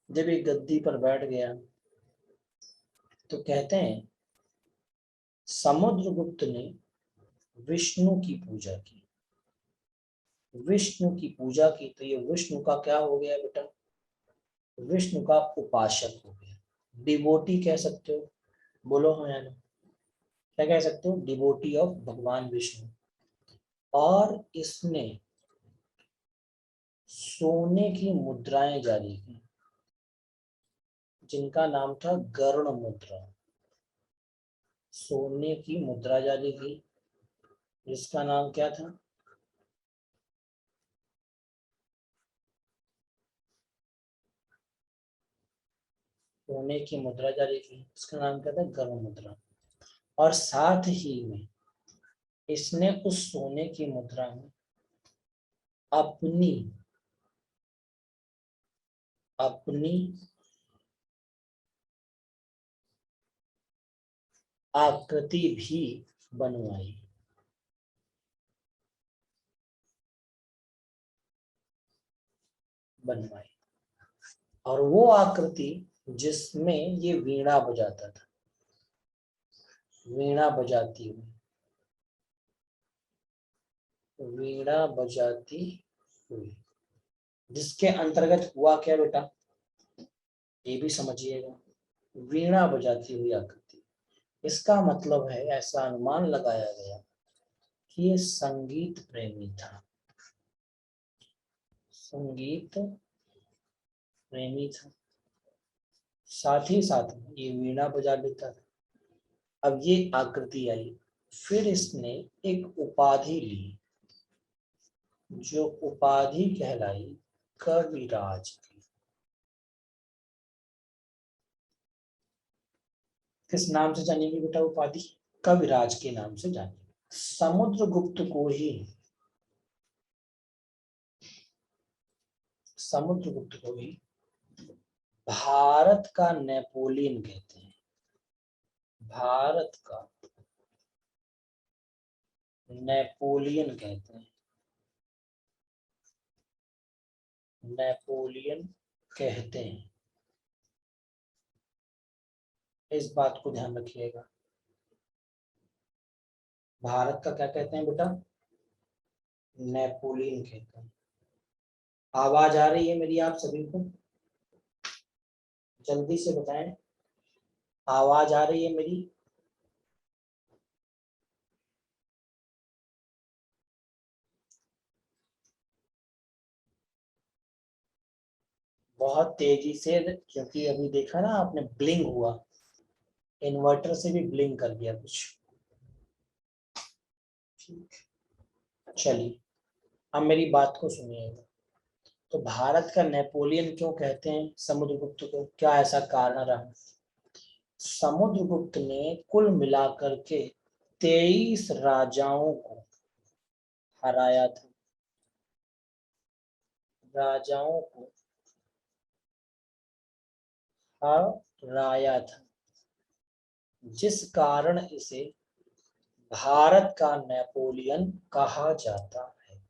जब ये गद्दी पर बैठ गया तो कहते हैं समुद्रगुप्त ने विष्णु की पूजा की। विष्णु की पूजा की तो ये विष्णु का क्या हो गया बेटा? विष्णु का उपासक हो गया। डिवोटी कह सकते हो, बोलो हाँ या ना? क्या कह सकते हो? डिवोटी ऑफ भगवान विष्णु। और इसने सोने की मुद्राएं जारी की जिनका नाम था गरुड़ मुद्रा। सोने की मुद्रा जारी की जिसका नाम क्या था? सोने की मुद्रा जारी की, इसका नाम क्या था? गरुड़ मुद्रा। और साथ ही में इसने उस सोने की मुद्रा में अपनी अपनी आकृति भी बनवाई। और वो आकृति जिसमें ये वीणा बजाता था, वीणा बजाती हुई, जिसके अंतर्गत हुआ क्या बेटा? ये भी समझिएगा, वीणा बजाती हुई आकृति। इसका मतलब है, ऐसा अनुमान लगाया गया कि ये संगीत प्रेमी था, संगीत प्रेमी था। साथ ही साथ ये वीणा बजा लेता था। अब ये आकृति आई, फिर इसने एक उपाधि ली, जो उपाधि कहलाई कविराज की। किस नाम से जानेंगे बेटा उपाधि? कविराज के नाम से जानेंगे। समुद्रगुप्त को ही भारत का नेपोलियन कहते हैं। भारत का नेपोलियन कहते हैं। नेपोलियन कहते हैं, इस बात को ध्यान रखिएगा। भारत का क्या कहते हैं बेटा? नेपोलियन कहते हैं। आवाज आ रही है मेरी आप सभी को? जल्दी से बताएं, आवाज आ रही है मेरी? बहुत तेजी से, क्योंकि अभी देखा ना आपने, ब्लिंक हुआ, इन्वर्टर से भी ब्लिंक कर दिया कुछ। चलिए अब मेरी बात को सुनिएगा। तो भारत का नेपोलियन क्यों कहते हैं समुद्रगुप्त को? क्या ऐसा कारण रहा? समुद्रगुप्त ने कुल मिलाकर के 23 राजाओं को हराया था। राजाओं को हराया था, जिस कारण इसे भारत का नेपोलियन कहा जाता है।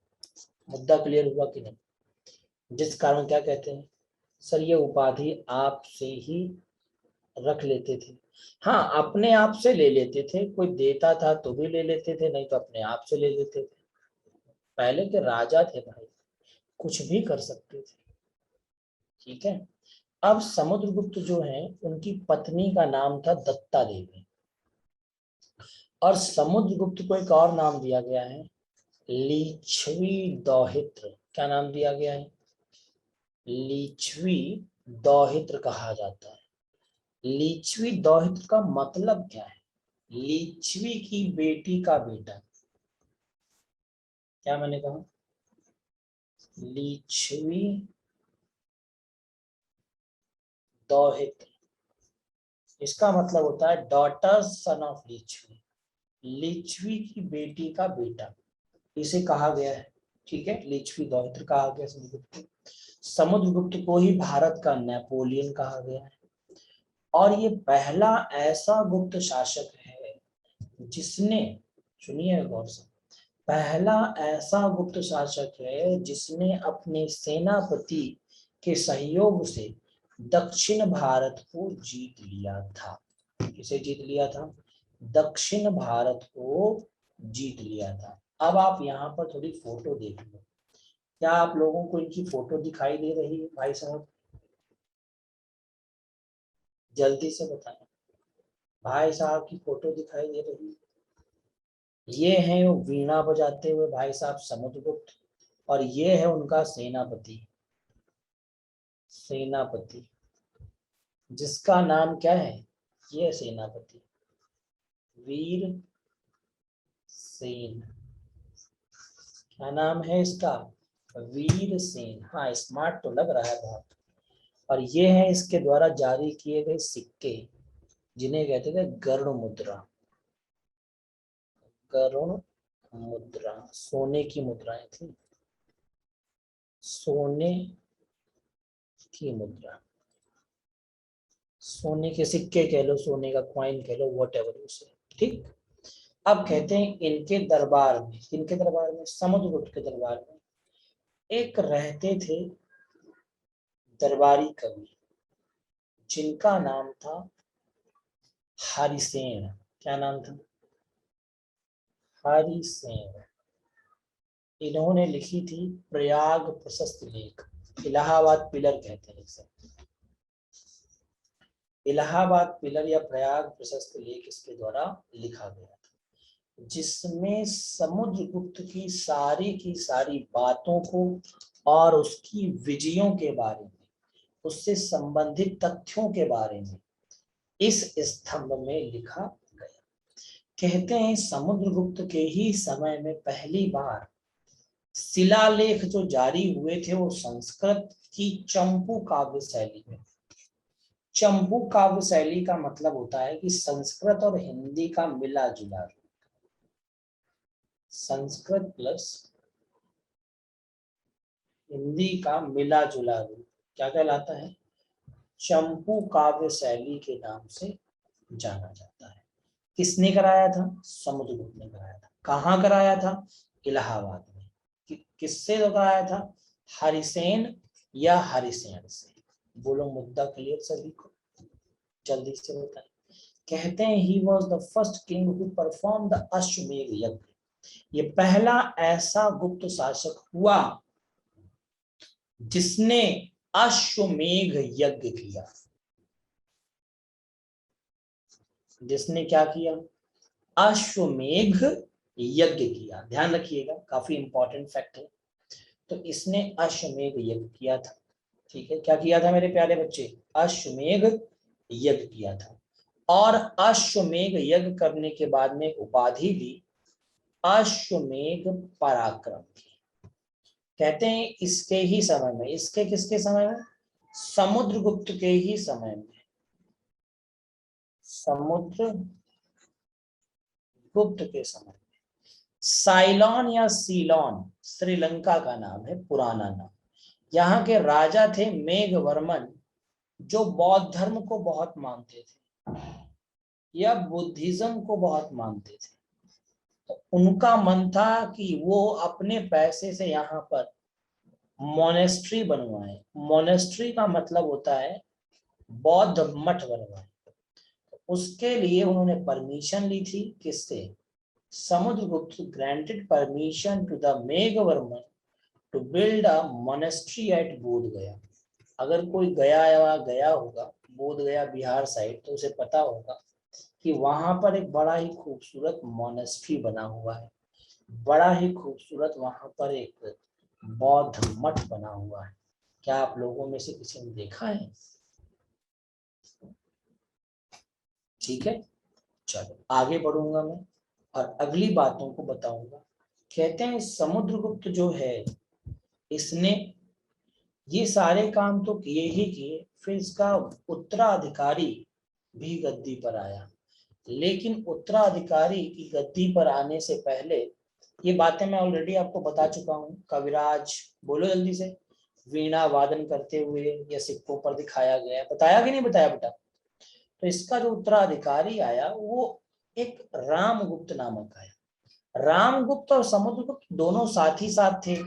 मुद्दा क्लियर हुआ कि नहीं? जिस कारण क्या कहते हैं सर? ये उपाधि आपसे ही रख लेते थे। हाँ, अपने आप से ले लेते थे, कोई देता था तो भी ले लेते थे, नहीं तो अपने आप से ले लेते थे। पहले के राजा थे भाई, कुछ भी कर सकते थे। ठीक है, अब समुद्रगुप्त जो है, उनकी पत्नी का नाम था दत्ता देवी। और समुद्रगुप्त को एक और नाम दिया गया है, लिच्छवी दौहित्र। क्या नाम दिया गया है? लिच्छवी दौहित्र कहा जाता है। लिच्छवी दौहित्र का मतलब क्या है? लिच्छवी की बेटी का बेटा। क्या मैंने कहा? लिच्छवी दौहित्र, इसका मतलब होता है daughter son of Licchavi, Licchavi की बेटी का बेटा, इसे कहा गया है। ठीक है, लिच्छवी दौहित्र कहा गया समुद्रगुप्त को। समुद्रगुप्त को ही भारत का नेपोलियन कहा गया है। और ये पहला ऐसा गुप्त शासक है जिसने, सुनिए गौर से, पहला ऐसा गुप्त शासक है जिसने अपने सेनापति के सहयोग से दक्षिण भारत को जीत लिया था। किसे जीत लिया था? दक्षिण भारत को जीत लिया था। अब आप यहाँ पर थोड़ी फोटो देख लो, क्या आप लोगों को इनकी फोटो दिखाई दे रही है भाई साहब? जल्दी से बताएं, भाई साहब की फोटो दिखाई दे रही है? ये हैं वो वीणा बजाते हुए भाई साहब समुद्रगुप्त, और ये है उनका सेनापति, सेनापति जिसका नाम क्या है? ये सेनापति वीर सेन, क्या नाम है इसका? वीर सेन। हाँ, स्मार्ट तो लग रहा है बहुत। और ये है इसके द्वारा जारी किए गए सिक्के, जिन्हें कहते थे गरुड़ मुद्रा। गरुड़ मुद्रा सोने की मुद्राएं थी, सोने की मुद्रा, सोने के सिक्के कह लो, सोने का कॉइन कह लो, वट एवर उसे। ठीक। अब कहते हैं इनके दरबार में, इनके दरबार में, समुद्रगुप्त के दरबार में एक रहते थे दरबारी कवि, जिनका नाम था हरिसेन। क्या नाम था? हरिसेन। इन्होंने लिखी थी प्रयाग प्रशस्त लेख, इलाहाबाद पिलर कहते हैं इसे। इलाहाबाद पिलर या प्रयाग प्रशस्त लेख इसके द्वारा लिखा गया था, जिसमें समुद्रगुप्त की सारी बातों को और उसकी विजयों के बारे में, उससे संबंधित तथ्यों के बारे में इस स्तंभ में लिखा गया। कहते हैं समुद्रगुप्त के ही समय में पहली बार शिलालेख जो जारी हुए थे वो संस्कृत की चंपू काव्य शैली में। चंपू काव्य शैली का मतलब होता है कि संस्कृत और हिंदी का मिला जुला रूप, संस्कृत प्लस हिंदी का मिला जुला रूप क्या कहलाता है? चंपू काव्य शैली के नाम से जाना जाता है। किसने कराया था? समुद्रगुप्त ने कराया था। कहाँ कराया था? इलाहाबाद में। किससे कराया था? हरिसेन या हरिसेन से। बोलो मुद्दा क्लियर सभी को? जल्दी से बताएं। कहते हैं he was the first king who perform the अश्वमेध यज्ञ, ये पहला ऐसा गुप्त शासक हुआ जिसने अश्वमेध यज्ञ किया। जिसने क्या किया? अश्वमेध यज्ञ किया। ध्यान रखिएगा, काफी इंपॉर्टेंट फैक्ट है। तो इसने अश्वमेध यज्ञ किया था। ठीक है, क्या किया था मेरे प्यारे बच्चे? अश्वमेध यज्ञ किया था। और अश्वमेध यज्ञ करने के बाद में उपाधि दी अश्वमेध पराक्रम की। कहते हैं इसके ही समय में, इसके किसके समय में? समुद्रगुप्त के ही समय में, समुद्रगुप्त के समय में साइलॉन या सीलोन श्रीलंका का नाम है, पुराना नाम। यहाँ के राजा थे मेघवर्मन, जो बौद्ध धर्म को बहुत मानते थे या बुद्धिज्म को बहुत मानते थे। तो उनका मन था कि वो अपने पैसे से यहाँ पर मोनेस्ट्री बनवाए। मोनेस्ट्री का मतलब होता है बौद्ध मठ बनवाए। उसके लिए उन्होंने परमिशन ली थी। किससे? Samudragupta granted permission to the Meghavarman to build a monastery at Bodh Gaya. अगर कोई गया होगा, बोध गया बिहार साइड, तो उसे पता होगा कि वहां पर एक बड़ा ही खूबसूरत मोनेस्ट्री बना हुआ है, बड़ा ही खूबसूरत वहां पर एक बौद्ध मठ बना हुआ है। क्या आप लोगों में से किसी ने देखा है? ठीक है, चलो आगे बढ़ूंगा मैं और अगली बातों को बताऊंगा। कहते हैं समुद्रगुप्त जो है इसने ये सारे काम तो किए ही किए, फिर इसका उत्तराधिकारी भी गद्दी पर आया। लेकिन उत्तराधिकारी की गद्दी पर आने से पहले, ये बातें मैं ऑलरेडी आपको बता चुका हूँ। कविराज बोलो जल्दी से, वीणा वादन करते हुए या सिक्कों पर दिखाया गया, बताया कि नहीं बताया बेटा? तो इसका जो उत्तराधिकारी आया वो एक रामगुप्त नामक आया। रामगुप्त और समुद्रगुप्त दोनों साथ ही साथ थे,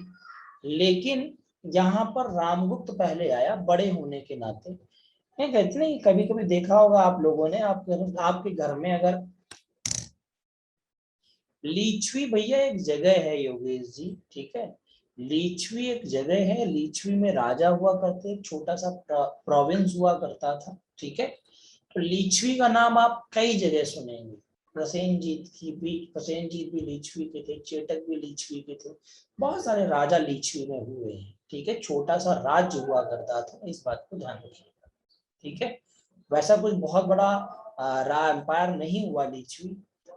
लेकिन यहाँ पर रामगुप्त पहले आया बड़े होने के नाते। नहीं कहते नहीं, कभी कभी देखा होगा आप लोगों ने, आपके घर में अगर लीछवी, भैया एक जगह है योगेश जी, ठीक है, लीछवी एक जगह है, लीछवी में राजा हुआ करते, एक छोटा सा प्रोविंस हुआ करता था, ठीक है। तो लीछवी का नाम आप कई जगह सुनेंगे। प्रसेनजीत भी लीछवी के थे, चेटक भी लीछवी के थे, बहुत सारे राजा लीछवी में हुए हैं, ठीक है। छोटा सा राज्य हुआ करता था, इस बात को ध्यान रखिएगा, ठीक है। वैसा कुछ बहुत बड़ा एम्पायर नहीं हुआ लीछवी।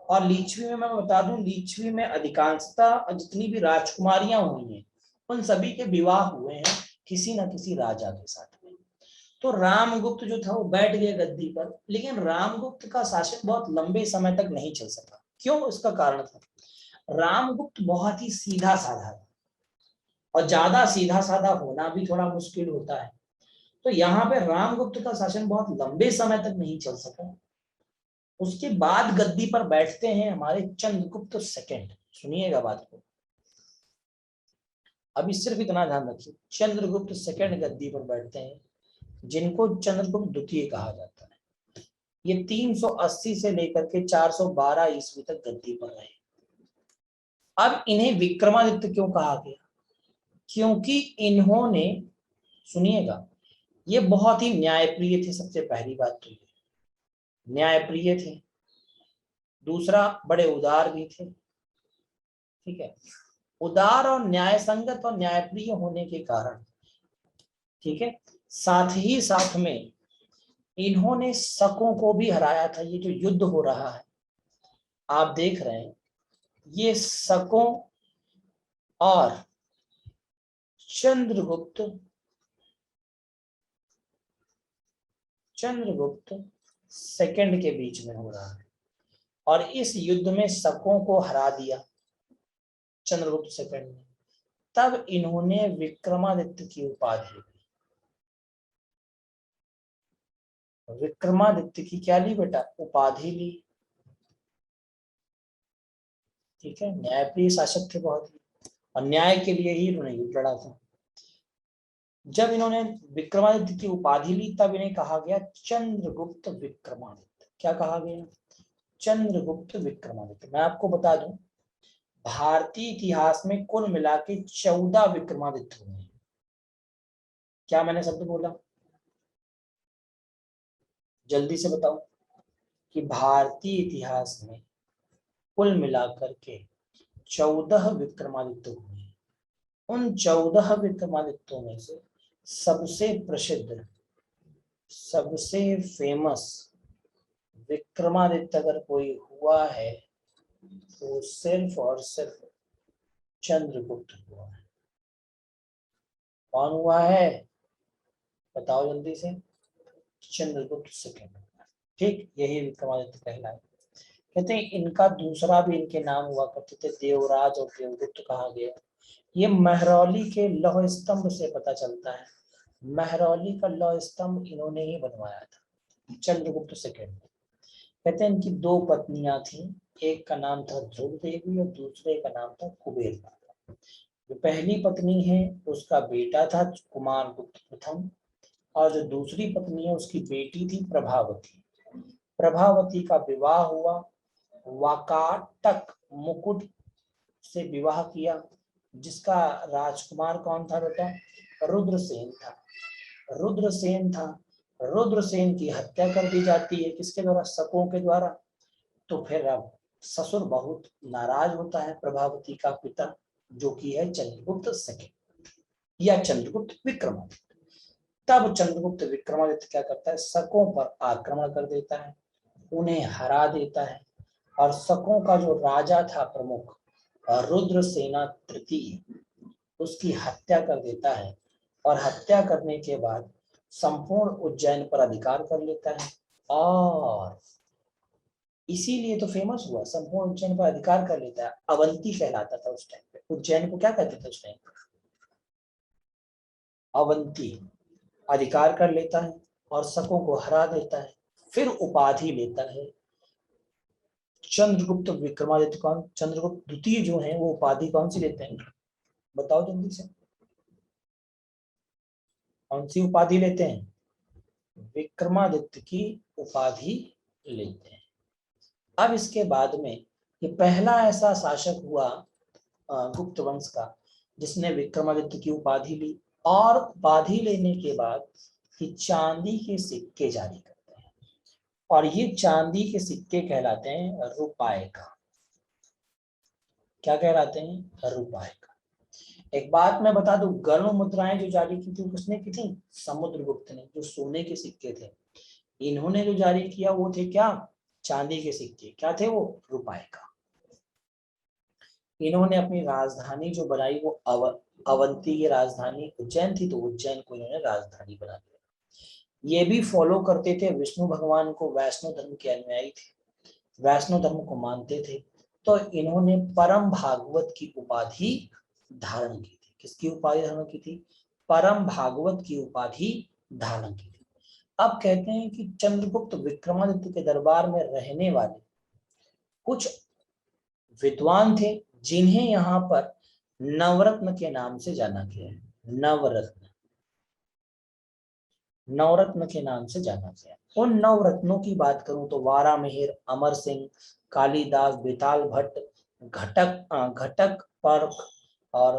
और लीछवी में मैं बता दूं, लीछवी में अधिकांशतः जितनी भी राजकुमारियां हुई हैं उन सभी के विवाह हुए हैं किसी न किसी राजा के साथ में। तो रामगुप्त जो था वो बैठ गए गद्दी पर, लेकिन रामगुप्त का शासन बहुत लंबे समय तक नहीं चल सका। क्यों? इसका कारण था, रामगुप्त बहुत ही सीधा साधा था, और ज्यादा सीधा साधा होना भी थोड़ा मुश्किल होता है। तो यहाँ पे रामगुप्त का शासन बहुत लंबे समय तक नहीं चल सका। उसके बाद गद्दी पर बैठते हैं हमारे चंद्रगुप्त सेकंड। सुनिएगा बात को, अभी सिर्फ इतना ध्यान रखिए, चंद्रगुप्त सेकंड गद्दी पर बैठते हैं, जिनको चंद्रगुप्त द्वितीय कहा जाता है। ये 380 से लेकर के 412 ईस्वी तक गद्दी पर रहे। अब इन्हें विक्रमादित्य क्यों कहा गया? क्योंकि इन्होंने, सुनिएगा, ये बहुत ही न्यायप्रिय थे। सबसे पहली बात तो ये न्यायप्रिय थे, दूसरा बड़े उदार भी थे, ठीक है। उदार और न्याय संगत और न्यायप्रिय होने के कारण, ठीक है, साथ ही साथ में इन्होंने शकों को भी हराया था। ये जो युद्ध हो रहा है आप देख रहे हैं, ये शकों और चंद्रगुप्त सेकंड के बीच में हो रहा है। और इस युद्ध में शकों को हरा दिया चंद्रगुप्त सेकंड ने। तब इन्होंने विक्रमादित्य की उपाधि ली। विक्रमादित्य की क्या ली बेटा? उपाधि ली, ठीक है। न्यायप्रिय शासक थे बहुत ही, और न्याय के लिए ही इन्होंने युद्ध लड़ा था। जब इन्होंने विक्रमादित्य की उपाधि ली तब इन्हें कहा गया चंद्रगुप्त विक्रमादित्य। क्या कहा गया? चंद्रगुप्त विक्रमादित्य। मैं आपको बता दूं, भारतीय इतिहास में कुल मिला के 14 विक्रमादित्य हुए हैं। क्या मैंने शब्द बोला? जल्दी से बताओ। कि भारतीय इतिहास में कुल मिलाकर के 14 विक्रमादित्य हुए हैं। उन 14 विक्रमादित्यों में से सबसे प्रसिद्ध, सबसे फेमस विक्रमादित्य अगर कोई हुआ है तो सिर्फ और सिर्फ चंद्रगुप्त हुआ है। कौन हुआ है? बताओ जल्दी से। चंद्रगुप्त सेकंड, ठीक, यही विक्रमादित्य कहलाए। कहते हैं इनका दूसरा भी इनके नाम हुआ करते थे, देवराज और देवगुप्त कहा गया। ये महरौली के लौह स्तंभ से पता चलता है। महरौली का लौह स्तंभ इन्होंने ही बनवाया था, चंद्रगुप्त सेकंड। कहते हैं इनकी 2 पत्नियां थी, एक का नाम था ध्रुव देवी और दूसरे का नाम था कुबेर माता। जो पहली पत्नी है उसका बेटा था कुमार गुप्त प्रथम, और जो दूसरी पत्नी है उसकी बेटी थी प्रभावती। प्रभावती का विवाह हुआ, वाकाटक मुकुट से विवाह किया, जिसका राजकुमार कौन था बेटा? रुद्रसेन था। रुद्रसेन था। रुद्रसेन की हत्या कर दी जाती है, किसके द्वारा? शकों के द्वारा। तो फिर अब ससुर बहुत नाराज होता है, प्रभावती का पिता जो कि है चंद्रगुप्त सेकंड या चंद्रगुप्त विक्रमादित्य। तब चंद्रगुप्त विक्रमादित्य क्या करता है? शकों पर आक्रमण कर देता है। उन्हें हरा देता है और शकों का जो राजा था प्रमुख रुद्रसेना तृतीय, उसकी हत्या कर देता है और हत्या करने के बाद संपूर्ण उज्जैन पर अधिकार कर लेता है। और इसीलिए तो फेमस हुआ, संपूर्ण उज्जैन पर अधिकार कर लेता है। अवंती कहलाता था उस टाइम पे। उज्जैन को क्या कहते थे उस टाइम पे? अवंती। अधिकार कर लेता है और शकों को हरा देता है, फिर उपाधि लेता है। चंद्रगुप्त विक्रमादित्य कौन, चंद्रगुप्त द्वितीय जो है वो उपाधि कौन सी लेते हैं? बताओ जल्दी से, कौन सी उपाधि लेते हैं? विक्रमादित्य की उपाधि लेते हैं। अब इसके बाद में ये पहला ऐसा शासक हुआ गुप्त वंश का जिसने विक्रमादित्य की उपाधि ली। और उपाधि लेने के बाद कि चांदी के सिक्के जारी करते हैं, और ये चांदी के सिक्के कहलाते हैं रुपए का। क्या कहलाते हैं? रुपए का। एक बात मैं बता दूं, गरुड़ मुद्राएं जो जारी की थी किसने की थी? समुद्रगुप्त ने। जो सोने के सिक्के थे, इन्होंने जो जारी किया वो थे क्या? चांदी के सिक्के। क्या थे वो? रुपए का। इन्होंने अपनी राजधानी जो बनाई वो अवंती की राजधानी उज्जैन थी, तो उज्जैन को इन्होंने राजधानी बना दिया। ये भी फॉलो करते थे विष्णु भगवान को, वैष्णव धर्म के अनुयायी थे, वैष्णव धर्म को मानते थे। तो इन्होंने परम भागवत की उपाधि धारण की थी। किसकी उपाधि धारण की थी? परम भागवत की उपाधि धारण की थी। अब कहते हैं कि चंद्रगुप्त विक्रमादित्य के दरबार में रहने वाले कुछ विद्वान थे जिन्हें यहाँ पर नवरत्न के नाम से जाना गया है। नवरत्न, नवरत्न के नाम से जाना गया। उन नवरत्नों की बात करूं तो वारामिहिर, अमर सिंह, कालिदास, बेताल भट्ट, घटक पर्क और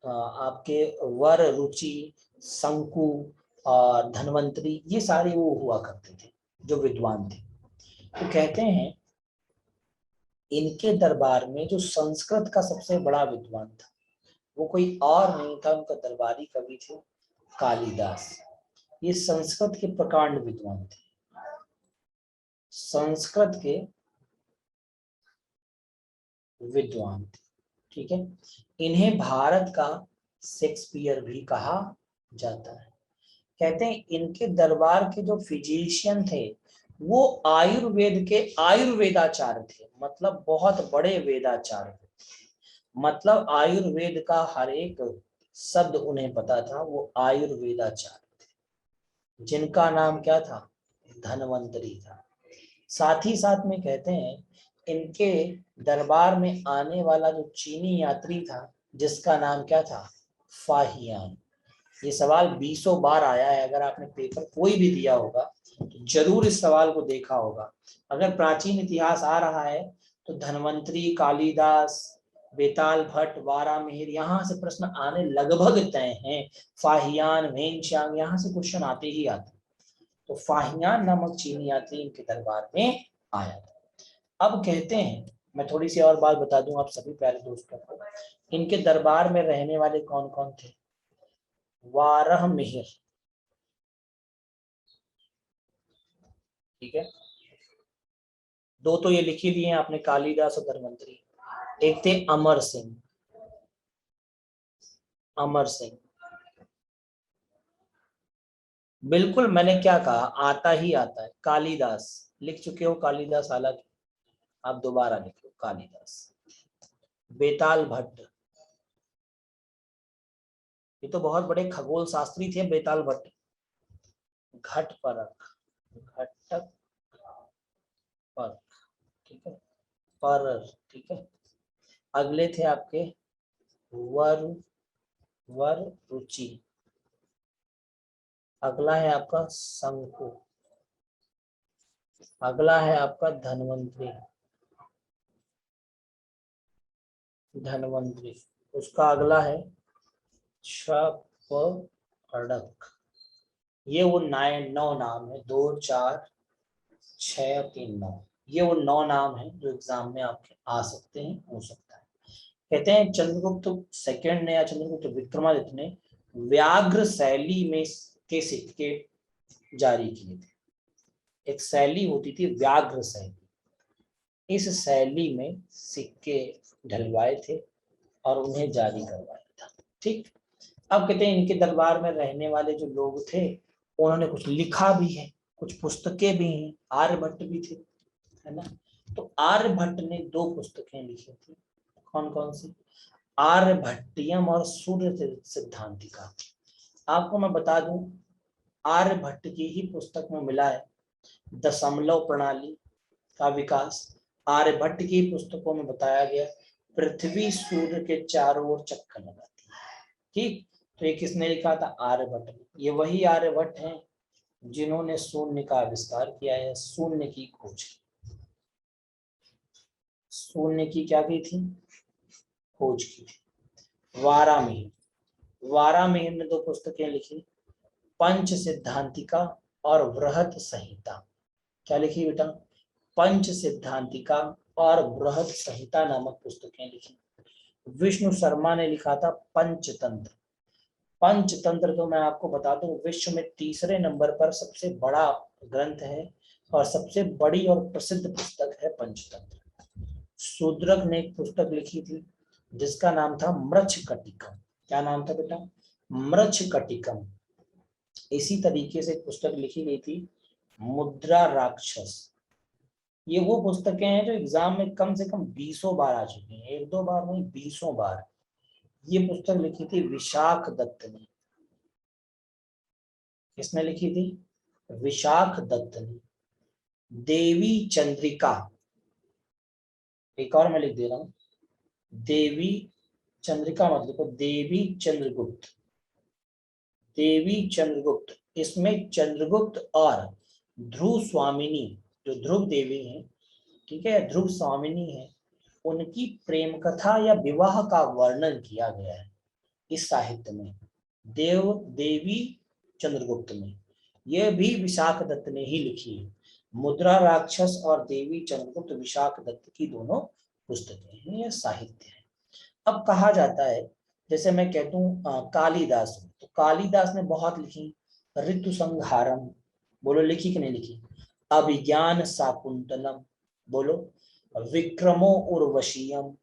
आपके वर रुचि, शंकु और धनवंतरी, ये सारे वो हुआ करते थे जो विद्वान थे। तो कहते हैं इनके दरबार में जो संस्कृत का सबसे बड़ा विद्वान था वो कोई और नहीं था, उनका दरबारी कवि थे कालिदास। ये संस्कृत के प्रकांड विद्वान थे, संस्कृत के विद्वान थे। ठीक है, इन्हें भारत का शेक्सपियर भी कहा जाता है। कहते हैं इनके दरबार के जो फिजिशियन थे वो आयुर्वेद के आयुर्वेदाचार्य थे, मतलब बहुत बड़े वेदाचार्य थे। मतलब आयुर्वेद का हर एक शब्द उन्हें पता था, वो आयुर्वेदाचार्य थे, जिनका नाम क्या था? धनवंतरी था। साथ ही साथ में कहते हैं इनके दरबार में आने वाला जो चीनी यात्री था जिसका नाम क्या था? फाहियान। ये सवाल 20 बार आया है, अगर आपने पेपर कोई भी दिया होगा तो जरूर इस सवाल को देखा होगा। अगर प्राचीन इतिहास आ रहा है तो धनवंतरी, कालिदास, बेताल भट्ट, वारामिहिर, यहाँ से प्रश्न आने लगभग तय हैं। फाहियान, वेनशांग, यहाँ से क्वेश्चन आते ही आते। तो फाहियान नामक चीनी यात्री इनके दरबार में आया था। अब कहते हैं, मैं थोड़ी सी और बात बता दूं आप सभी प्यारे दोस्तों को, इनके दरबार में रहने वाले कौन कौन थे? वारामिहिर, ठीक है, दो तो ये लिख ही दिए आपने, कालिदास और धनवंतरी। एक थे अमर सिंह, अमर सिंह, बिल्कुल मैंने क्या कहा, आता ही आता है। कालिदास लिख चुके हो, कालिदास, हालांकि आप दोबारा लिखो कालिदास। बेताल भट्ट, ये तो बहुत बड़े खगोल शास्त्री थे बेताल भट्ट। घट परख, घटक परख, ठीक है, पर, ठीक है। अगले थे आपके वर, वर रुचि। अगला है आपका शंकु। अगला है आपका धनवंतरी, धनवंतरी। उसका अगला है छपड़क। ये वो 9 नाम है, 2 4 6 और 3 9। ये वो 9 नाम है जो एग्जाम में आपके आ सकते हैं, हो सकता है। कहते हैं चंद्रगुप्त सेकंड ने या चंद्रगुप्त विक्रमादित्य ने व्याघ्र शैली में के सिक्के जारी किए थे। एक शैली होती थी व्याघ्र शैली। इस शैली में सिक्के ढलवाए थे और उन्हें जारी करवाया था। ठीक। अब कहते हैं इनके दरबार में रहने वाले जो लोग थे उन्होंने कुछ लिखा भी है, कुछ पुस्तकें भी हैं, आर्यभट्ट भी थे, है ना। तो आर्यभट्ट ने 2 पुस्तकें लिखी थी। कौन कौन सी? आर्यभट्टियम और सूर्य सिद्धांतिका। आपको मैं बता दूं, आर्यभट्ट की ही पुस्तक में मिला है दशमलव प्रणाली का विकास। आर्यभट्ट की पुस्तकों में बताया गया पृथ्वी सूर्य के चारों ओर चक्कर लगाती है। ठीक। तो ये किसने लिखा था? आर्यभट्ट ने। ये वही आर्यभट्ट हैं जिन्होंने शून्य का आविष्कार किया है, शून्य की खोज की। शून्य की क्या की थी? खोज की थी। वारामिहिर ने 2 पुस्तकें लिखी, पंच सिद्धांतिका और बृहत संहिता। क्या लिखी बेटा? पंच सिद्धांतिका और बृहत संहिता नामक पुस्तकें लिखी। विष्णु शर्मा ने लिखा था पंचतंत्र। पंचतंत्र तो मैं आपको बता दूं विश्व में 3रे नंबर पर सबसे बड़ा ग्रंथ है और सबसे बड़ी और प्रसिद्ध पुस्तक है पंचतंत्र। शूद्रक ने एक पुस्तक लिखी थी जिसका नाम था मृच्छकटिकम। क्या नाम था बेटा? मृच्छकटिकम। इसी तरीके से एक पुस्तक लिखी गई थी मुद्रा राक्षस। ये वो पुस्तकें हैं जो एग्जाम में कम से कम 20 बार आ चुकी हैं, 1-2 बार नहीं 20 बार। ये पुस्तक लिखी थी विशाख दत्त ने। किसने लिखी थी? विशाख दत्त ने। देवी चंद्रिका, एक और मैं लिख दे रहा हूं, देवी चंद्रिका मत लिखो, देवी चंद्रगुप्त। देवी चंद्रगुप्त, इसमें चंद्रगुप्त और ध्रुव स्वामिनी, जो ध्रुव देवी हैं, ठीक है, ध्रुव स्वामिनी है, उनकी प्रेम कथा या विवाह का वर्णन किया गया है इस साहित्य में, देवी चंद्रगुप्त में। यह भी विशाख दत्त ने ही लिखी है। मुद्रा राक्षस और देवी चंद्रगुप्त विशाख दत्त की दोनों पुस्तकें हैं, यह साहित्य है। अब कहा जाता है, जैसे मैं कहता हूँ कालिदास, तो कालिदास ने बहुत लिखी। ऋतु संहारम, बोलो लिखी कि नहीं लिखी? अभिज्ञान शाकुंतलम, बोलो। विक्रमो उर्वशीयम,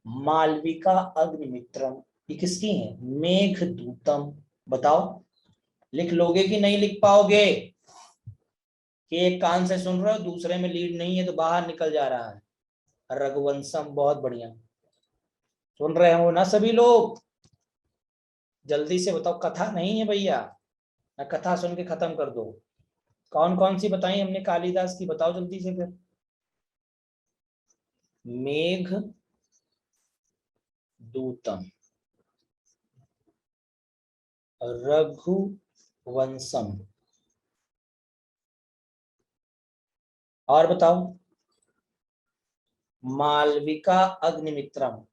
मालविका अग्निमित्रम, ये किसकी है? मेघदूतम। बताओ लिख लोगे कि नहीं लिख पाओगे? कि एक कान से सुन रहे हो, दूसरे में लीड नहीं है तो बाहर निकल जा रहा है। रघुवंशम, बहुत बढ़िया, सुन रहे हो ना सभी लोग? जल्दी से बताओ, कथा नहीं है भैया, मैं कथा सुन के खत्म कर दो। कौन कौन सी बताई हमने कालिदास की? बताओ जल्दी से फिर। मेघ दूतम, रघुवंशम, और बताओ। मालविका अग्निमित्रम,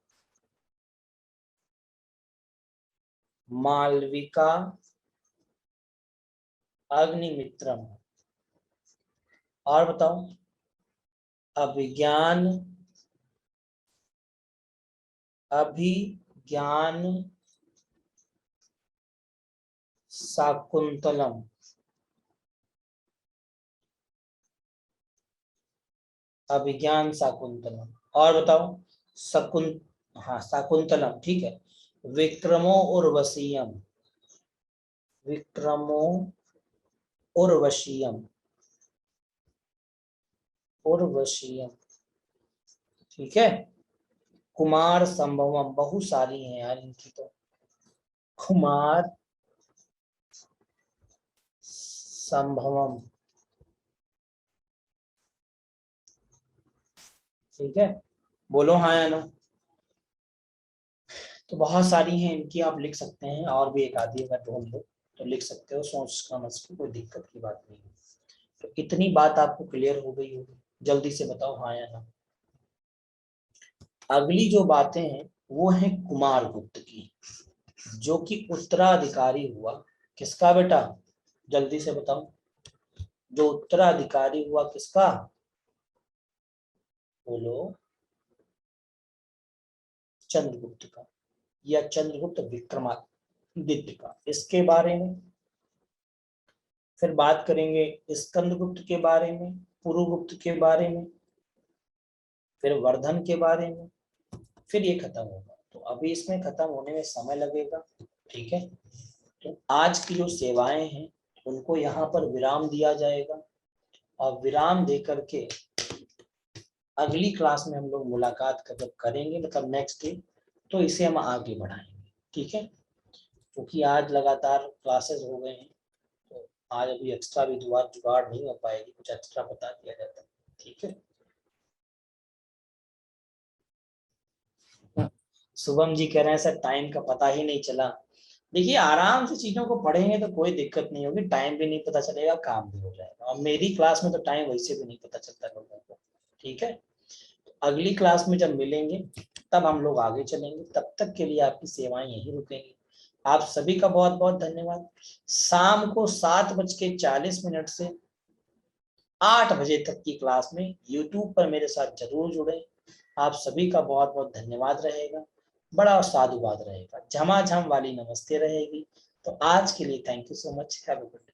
मालविका अग्निमित्रम, और बताओ। अभिज्ञान, अभिज्ञान शाकुंतलम, अभिज्ञान शाकुंतलम, और बताओ। शकुन हाँ शाकुंतलम, ठीक है। विक्रमो उर्वशीयम, विक्रमो उर्वशीयम, उर्वशीयम, ठीक है। कुमार संभवम, बहुत सारी हैं यार इनकी तो। कुमार संभवम, ठीक है, बोलो हाँ या नो। तो बहुत सारी हैं इनकी, आप लिख सकते हैं, और भी एक आधी अगर ढूंढ लो तो लिख सकते हो, सोच समझ के, कोई दिक्कत की बात नहीं है। तो इतनी बात आपको क्लियर हो गई होगी, जल्दी से बताओ हाँ या ना। अगली जो बातें हैं वो है कुमारगुप्त की, जो कि उत्तराधिकारी हुआ किसका बेटा? जल्दी से बताओ, जो उत्तराधिकारी हुआ किसका? बोलो। चंद्रगुप्त का, या चंद्रगुप्त विक्रमादित्य का। इसके बारे में फिर बात करेंगे स्कंदगुप्त के बारे में, पुरुगुप्त के बारे में, फिर वर्धन के बारे में, फिर ये खत्म होगा। तो अभी इसमें खत्म होने में समय लगेगा, ठीक है। तो आज की जो सेवाएं हैं उनको यहाँ पर विराम दिया जाएगा, और विराम दे करके अगली क्लास में हम लोग मुलाकात जब करेंगे, मतलब नेक्स्ट डे, तो इसे हम आगे बढ़ाएंगे, ठीक है। क्योंकि आज लगातार क्लासेस हो गए हैं, तो आज अभी एक्स्ट्रा भी जुगाड़ नहीं हो पाएगी, कुछ एक्स्ट्रा बता दिया जाता है, ठीक है। शुभम जी कह रहे हैं सर टाइम का पता ही नहीं चला। देखिए आराम से चीजों को पढ़ेंगे तो कोई दिक्कत नहीं होगी, टाइम भी नहीं पता चलेगा, काम भी हो जाएगा। और मेरी क्लास में तो टाइम वैसे भी नहीं पता चलता लोगों को, ठीक है। तो अगली क्लास में जब मिलेंगे तब हम लोग आगे चलेंगे, तब तक के लिए आपकी सेवाएं यहीं रुकेंगी। आप सभी का बहुत बहुत धन्यवाद। शाम को 7:40 से 8 बजे तक की क्लास में यूट्यूब पर मेरे साथ जरूर जुड़े। आप सभी का बहुत बहुत धन्यवाद रहेगा, बड़ा साधुवाद रहेगा, झमाझम वाली नमस्ते रहेगी। तो आज के लिए thank you so much, have a good day.